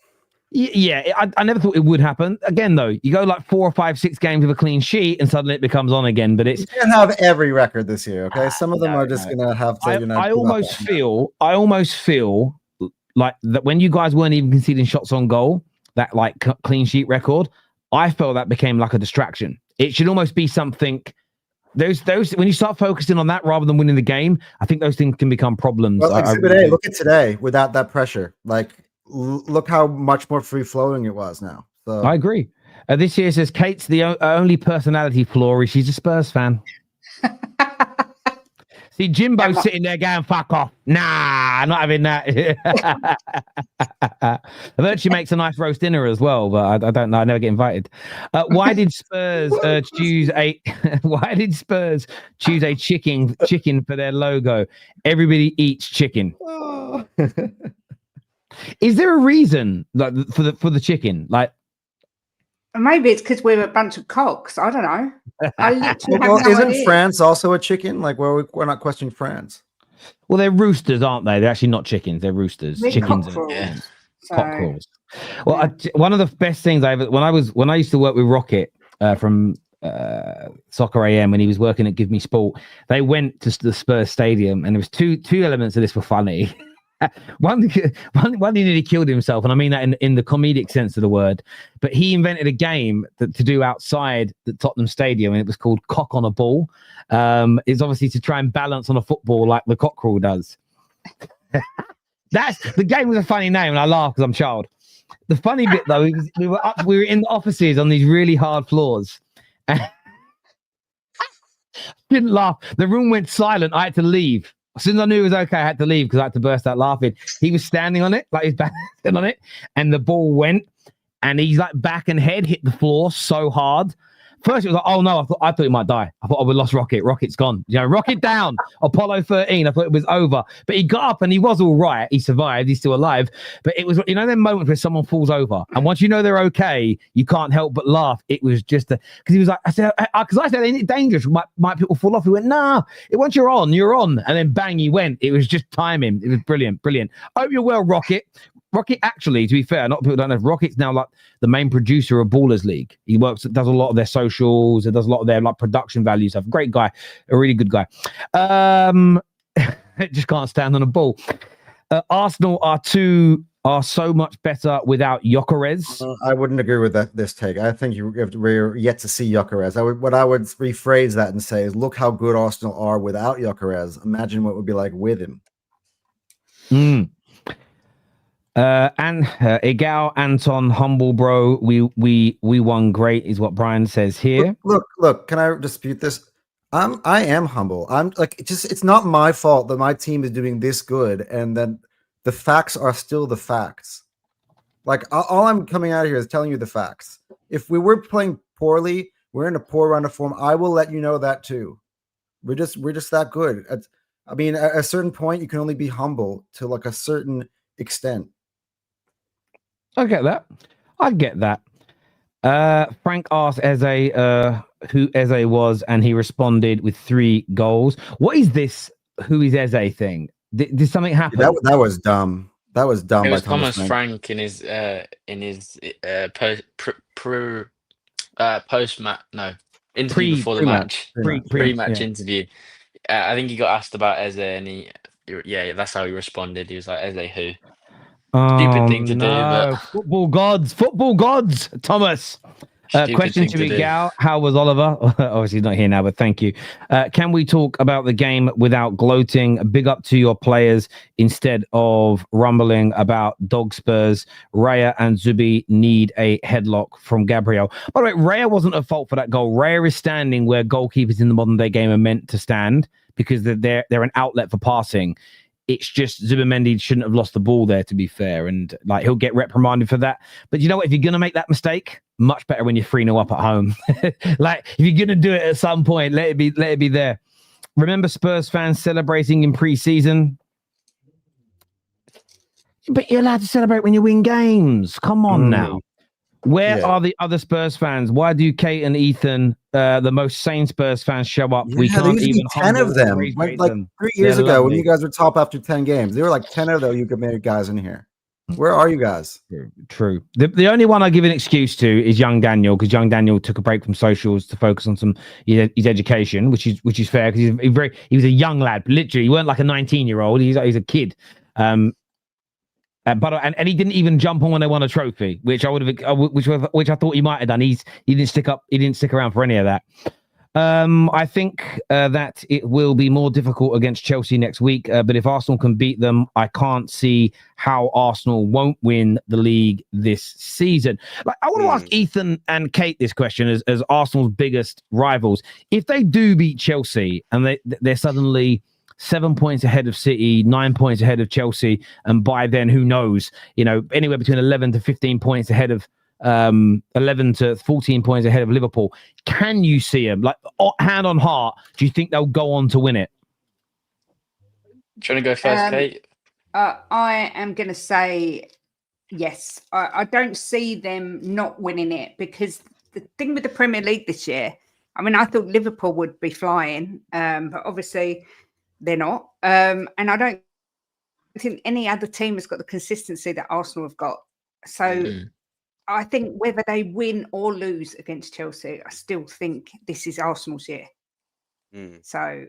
I never thought it would happen. Again, though, you go like 4 or 5, 6 games with a clean sheet, and suddenly it becomes on again. But you can't have every record this year. Okay, some of them are just gonna have to. I almost feel like that when you guys weren't even conceding shots on goal, that like clean sheet record, I felt that became like a distraction. It should almost be something. Those when you start focusing on that rather than winning the game, I think those things can become problems. Well, Exhibit A, look at today without that pressure. Look how much more free flowing it was now. So I agree. This year says Kate's the only personality flaw is she's a Spurs fan. See, Jimbo's sitting there going, fuck off. Nah, not having that. I bet she makes a nice roast dinner as well, but I don't know. I never get invited. Why did Spurs choose a chicken for their logo? Everybody eats chicken. Is there a reason for the chicken? Maybe it's because we're a bunch of cocks. I don't know. Isn't France also a chicken? We're not questioning France. Well, they're roosters, aren't they? They're actually not chickens. They're roosters. They're chickens cockerels. are cockerels. Well, one of the best things when I used to work with Rocket from Soccer AM when he was working at Give Me Sport, they went to the Spurs Stadium, and there was two elements of this were funny. One, he nearly killed himself, and I mean that in the comedic sense of the word. But he invented a game to do outside the Tottenham Stadium, and it was called Cock on a Ball. It's obviously to try and balance on a football like the cockerel does. The game was a funny name, and I laugh because I'm child. The funny bit though, we were in the offices on these really hard floors. Didn't laugh. The room went silent. I had to leave. As soon as I knew it was okay, I had to leave because I had to burst out laughing. He was standing on it, like his back on it, and the ball went, and he's back and head hit the floor so hard. First, it was like, oh no, I thought he might die. I thought, we lost Rocket. Rocket's gone. Rocket down. Apollo 13. I thought it was over. But he got up and he was all right. He survived. He's still alive. But it was, them moments where someone falls over, and once you know they're okay, you can't help but laugh. It was just because he was like, I said, ain't it dangerous? Might people fall off? He went, nah. Once you're on, and then bang, he went. It was just timing. It was brilliant. I hope you're well, Rocket. Rocket, actually, to be fair, not people don't know, Rocket's now like the main producer of Ballers League. He does a lot of their socials, does a lot of their production value stuff. Great guy, a really good guy. Just can't stand on a ball. Arsenal are so much better without Gyökeres. I wouldn't agree with this take. I think we're yet to see Gyökeres. What I would rephrase that and say is, look how good Arsenal are without Gyökeres. Imagine what it would be like with him. And Egal, Anton, humble bro. We won great, is what Brian says here. Look. Can I dispute this? I am humble. I'm it's not my fault that my team is doing this good, and then the facts are still the facts. All I'm coming out here is telling you the facts. If we were playing poorly, we're in a poor run of form, I will let you know that too. We're just that good. At a certain point, you can only be humble to a certain extent. I get that. I get that. Frank asked Eze who Eze was, and he responded with 3 goals. What is this who is Eze thing? Did something happen? That was dumb. That was dumb It by was Thomas Thomas Frank. Frank in his post match interview before the Pre-match. match, Pre-match. pre-match interview. I think he got asked about Eze, and that's how he responded. He was like, Eze who? Stupid thing to do, but football gods, Thomas. stupid Question thing to to do. Egal. How was Oliver? Obviously, he's not here now, but thank you. Can we talk about the game without gloating? Big up to your players instead of rumbling about dog Spurs. Raya and Zubi need a headlock from Gabriel. By the way, Raya wasn't at fault for that goal. Raya is standing where goalkeepers in the modern day game are meant to stand because they're an outlet for passing. It's just Zubimendi shouldn't have lost the ball there, to be fair. And like he'll get reprimanded for that. But you know what? If you're going to make that mistake, much better when you're 3-0 up at home. Like if you're going to do it at some point, let it be there. Remember Spurs fans celebrating in pre-season? But you're allowed to celebrate when you win games. Come on now. Where are the other Spurs fans? Why do Kate and Ethan, the most sane Spurs fans, show up? Yeah, We there can't used to even be 10 of them. Like 3 years They're ago when lovely. you guys were top after 10 games. There were like 10 of those you could make guys in here. Where are you guys? True. The only one I give an excuse to is young Daniel, because young Daniel took a break from socials to focus on his education, which is fair because he was a young lad. Literally, he weren't like a 19-year-old. He's a kid. But he didn't even jump on when they won a trophy, which I would have, which I thought he might have done. He didn't stick around for any of that. I think that it will be more difficult against Chelsea next week. But if Arsenal can beat them, I can't see how Arsenal won't win the league this season. Like, I want to ask Ethan and Kate this question as Arsenal's biggest rivals. If they do beat Chelsea and they're suddenly 7 points ahead of City, 9 points ahead of Chelsea, and by then, who knows? Anywhere between 11 to 15 points ahead of 11 to 14 points ahead of Liverpool. Can you see them, like, hand on heart, do you think they'll go on to win it? Do you want to go first, Kate? I am going to say yes. I don't see them not winning it, because the thing with the Premier League this year, I mean, I thought Liverpool would be flying, but obviously they're not. And I don't think any other team has got the consistency that Arsenal have got. So I think whether they win or lose against Chelsea, I still think this is Arsenal's year. So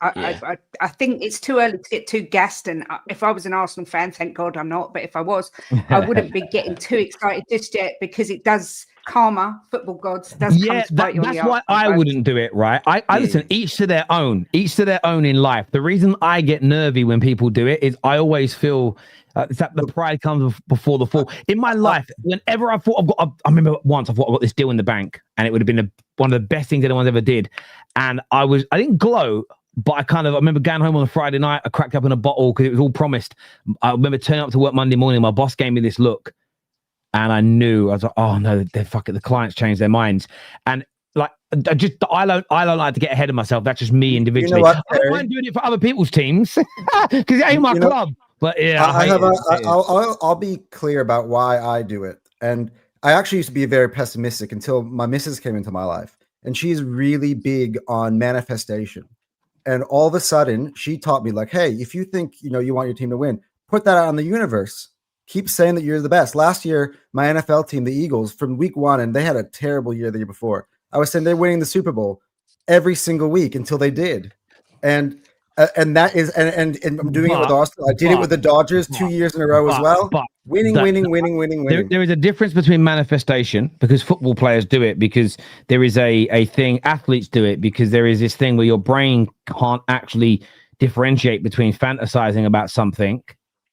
I think it's too early to get too gassed. And if I was an Arsenal fan, thank God I'm not. But if I was, I wouldn't be getting too excited just yet, because it does karma, football gods, does come to bite you on the that's why I wouldn't do it, right? I listen, each to their own in life. The reason I get nervy when people do it is I always feel it's that the pride comes before the fall. In my life, whenever I thought I remember once I thought I got this deal in the bank, and it would have been one of the best things anyone's ever did. And I didn't glow, but I remember going home on a Friday night, I cracked up in a bottle because it was all promised. I remember turning up to work Monday morning, my boss gave me this look, and I knew, I was like, oh no, the clients changed their minds. And like, I don't like to get ahead of myself. That's just me individually. You know what, I don't mind doing it for other people's teams because it ain't my club. But yeah, I'll be clear about why I do it. And I actually used to be very pessimistic until my missus came into my life, and she's really big on manifestation. And all of a sudden, she taught me, like, hey, if you think you want your team to win, put that out on the universe. Keep saying that you're the best. Last year, my NFL team, the Eagles, from week 1, and they had a terrible year the year before, I was saying they're winning the Super Bowl every single week until they did. And that is, and I'm doing it with Arsenal. I did it with the Dodgers 2 years in a row as well. Winning. There is a difference between manifestation, because football players do it because there is a thing, athletes do it because there is this thing where your brain can't actually differentiate between fantasizing about something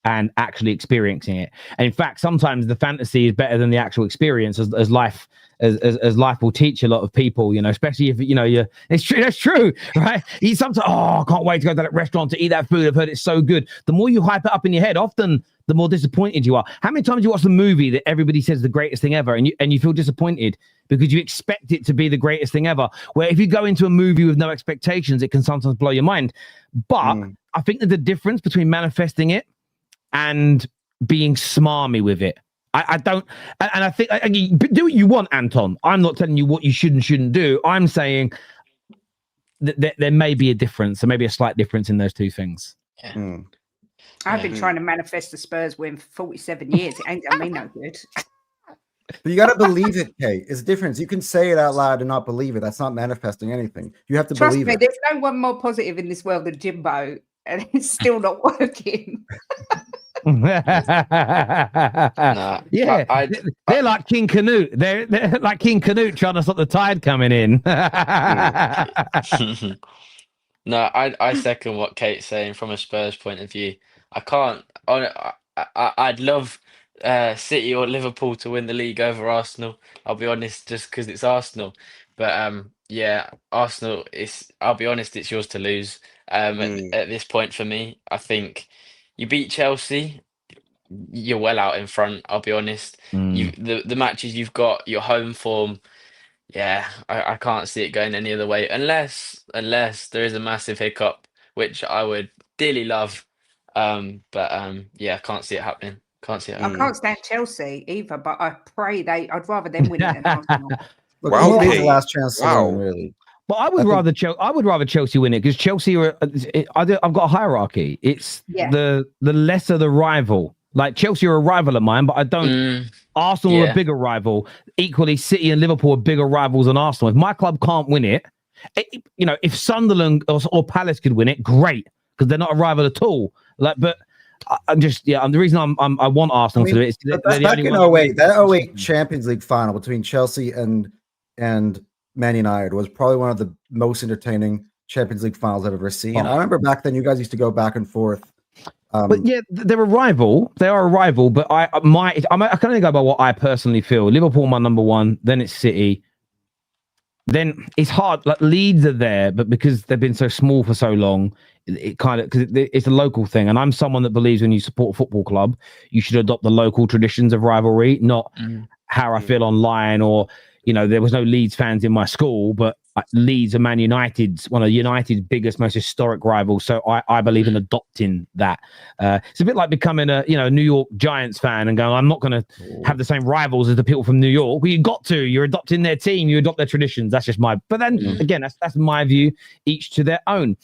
and actually experiencing it. And in fact, sometimes the fantasy is better than the actual experience, as life will teach a lot of people, especially if it's true. That's true, right? You sometimes, I can't wait to go to that restaurant to eat that food. I've heard it's so good. The more you hype it up in your head, often the more disappointed you are. How many times you watch the movie that everybody says is the greatest thing ever, and you feel disappointed because you expect it to be the greatest thing ever? Where if you go into a movie with no expectations, it can sometimes blow your mind. But I think that the difference between manifesting it and being smarmy with it. I don't, and I think do what you want, Anton. I'm not telling you what you should and shouldn't do. I'm saying that there may be a difference, there may be a slight difference in those two things. Yeah. I've been trying to manifest the Spurs win for 47 years. It ain't done me no good. But you got to believe it, Kate. It's a difference. You can say it out loud and not believe it. That's not manifesting anything. You have to Trust believe me, it. there's no one more positive in this world than Jimbo, and it's still not working. Yeah, they're like King Canute. They're like King Canute trying to stop the tide coming in. No, I second what Kate's saying from a Spurs point of view. I can't. I'd love City or Liverpool to win the league over Arsenal. I'll be honest, just because it's Arsenal. But yeah, Arsenal is. I'll be honest, it's yours to lose. At this point for me, I think you beat Chelsea, you're well out in front. I'll be honest. The matches you've got, your home form. Yeah, I can't see it going any other way unless there is a massive hiccup, which I would dearly love. Yeah, I can't see it happening. Can't see it I happening. can't stand Chelsea either, but I pray I'd rather them win it than Arsenal. Look, Wow, it is okay. the last chance to Wow. win, really. But I would rather Chelsea win it because Chelsea are. I've got a hierarchy. It's the lesser the rival. Like Chelsea are a rival of mine, but I don't. Arsenal are a bigger rival. Equally, City and Liverpool are bigger rivals than Arsenal. If my club can't win it, if Sunderland or Palace could win it, great, because they're not a rival at all. Like, but I'm just the reason I want Arsenal to do it. That's back in 08. That 08 Champions League final between Chelsea and Man United was probably one of the most entertaining Champions League finals I've ever seen. I remember back then you guys used to go back and forth. But yeah, they're a rival. They are a rival. But I can only go by what I personally feel. Liverpool, my number one. Then it's City. Then it's hard. Like Leeds are there, but because they've been so small for so long, it kind of because it's a local thing. And I'm someone that believes when you support a football club, you should adopt the local traditions of rivalry, not how I feel online or. There was no Leeds fans in my school, but Leeds are Man United's one of United's biggest, most historic rivals. So I believe in adopting that. It's a bit like becoming a New York Giants fan and going, I'm not going to have the same rivals as the people from New York. Well, you got to. You're adopting their team. You adopt their traditions. That's just my. But then again, that's my view. Each to their own.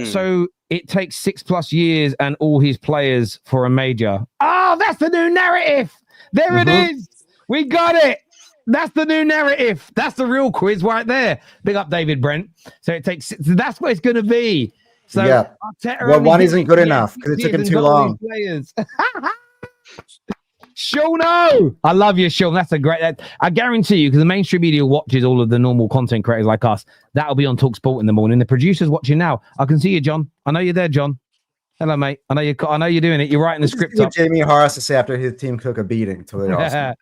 So it takes 6+ years and all his players for a major. Oh, that's the new narrative. There it is. We got it. That's the new narrative. That's the real quiz right there. Big up David Brent. So it takes. That's what it's going to be. So well, one isn't good enough because it took him too long. Shauno, I love you, Sean. That's a great. I guarantee you, because the mainstream media watches all of the normal content creators like us. That'll be on TalkSport in the morning. The producer's watching now. I can see you, John. I know you're there, John. Hello, mate. I know you're doing it. You're writing the script up. Jamie Harris to say after his team took a beating to the Arsenal.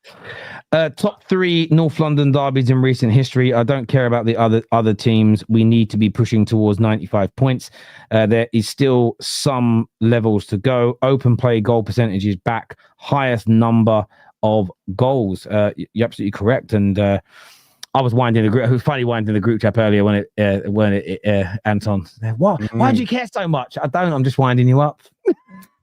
Top 3 North London derbies in recent history. I don't care about the other teams. We need to be pushing towards 95 points. There is still some levels to go. Open play goal percentage is back. Highest number of goals. You're absolutely correct. And I was winding the group. It was funny winding the group chat earlier when Anton. What? Why do you care so much? I don't. I'm just winding you up.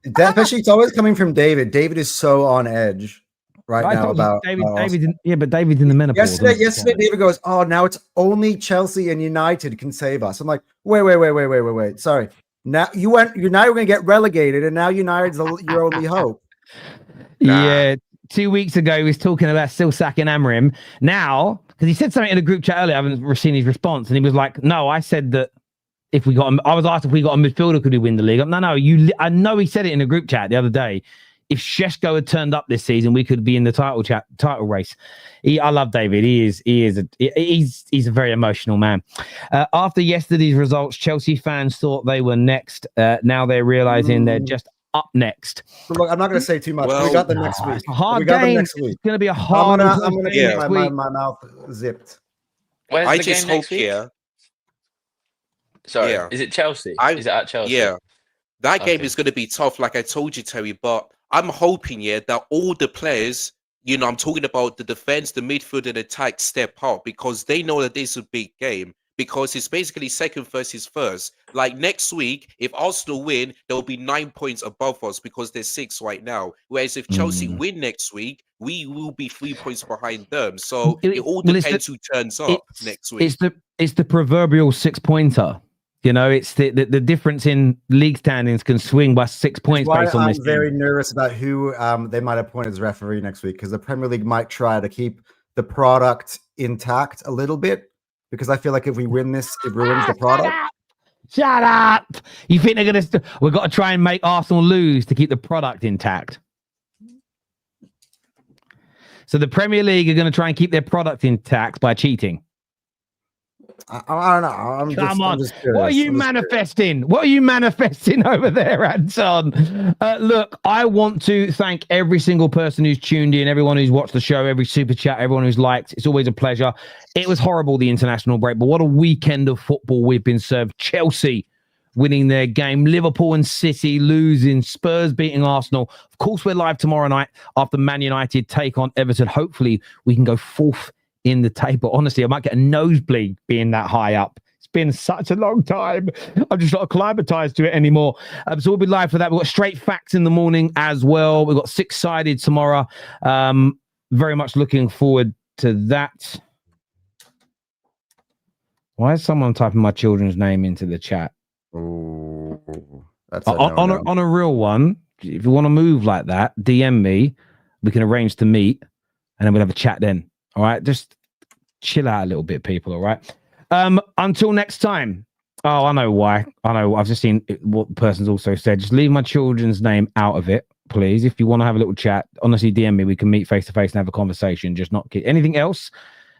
Especially, it's always coming from David. David is so on edge right now about David's in the menopause. Yesterday, David goes, "Oh, now it's only Chelsea and United can save us." I'm like, wait. Sorry. Now you're going to get relegated, and now United's your only hope. Yeah. 2 weeks ago, he was talking about still sacking Amorim. Now, because he said something in the group chat earlier, I haven't seen his response, and he was like, "No, I said that I was asked if we got a midfielder, could we win the league?" No, I know he said it in a group chat the other day. If Šeško had turned up this season, we could be in the title race. I love David. He's a very emotional man. After yesterday's results, Chelsea fans thought they were next. Now they're realizing they're just up next. So look, I'm not going to say too much. We got them next week. It's a hard we got game. them next week. It's going to be a hard. I'm going to get my mouth zipped. Where's I the just game hope next week? here. Sorry, Yeah. is it Chelsea? Is it at Chelsea? Yeah, that game Okay. is going to be tough, like I told you, Terry. But I'm hoping, that all the players, I'm talking about the defense, the midfield, and attack step up because they know that this is a big game. because it's basically second versus first. Like next week, if Arsenal win, they'll be 9 points above us because they're 6 right now. Whereas if Chelsea win next week, we will be 3 points behind them. So it all depends who turns up next week. It's the proverbial 6-pointer. You know, it's the difference in league standings can swing by 6 points based on this. I'm very nervous about who they might appoint as referee next week, because the Premier League might try to keep the product intact a little bit, because I feel like if we win this, it ruins the product. Shut up! You think they're gonna? We've got to try and make Arsenal lose to keep the product intact. So the Premier League are going to try and keep their product intact by cheating. I don't know. Come on. What are you manifesting? What are you manifesting over there, Anton? Look, I want to thank every single person who's tuned in, everyone who's watched the show, every super chat, everyone who's liked. It's always a pleasure. It was horrible, the international break, but what a weekend of football we've been served. Chelsea winning their game, Liverpool and City losing, Spurs beating Arsenal. Of course, we're live tomorrow night after Man United take on Everton. Hopefully, we can go fourth in the table. Honestly, I might get a nosebleed being that high up. It's been such a long time. I'm just not acclimatized to it anymore. So we'll be live for that. We've got straight facts in the morning as well. We've got six-sided tomorrow. Very much looking forward to that. Why is someone typing my children's name into the chat? Ooh, that's on a real one. If you want to move like that, DM me. We can arrange to meet, and then we'll have a chat then. All right, just chill out a little bit, people. All right. Until next time. Oh, I know why. I know. I've just seen what the person's also said. Just leave my children's name out of it, please. If you want to have a little chat, honestly, DM me. We can meet face to face and have a conversation. Just not kids. Anything else?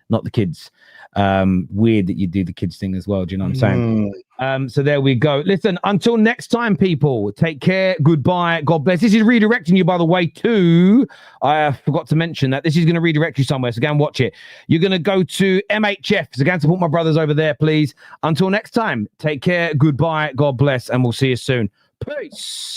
Not the kids. Weird that you do the kids thing as well. Do you know what I'm saying? So there we go. Listen, until next time, people, take care. Goodbye. God bless. This is redirecting you, by the way, to, I forgot to mention that this is going to redirect you somewhere. So go and watch it. You're going to go to MHF. So go and support my brothers over there, please. Until next time, take care. Goodbye. God bless. And we'll see you soon. Peace.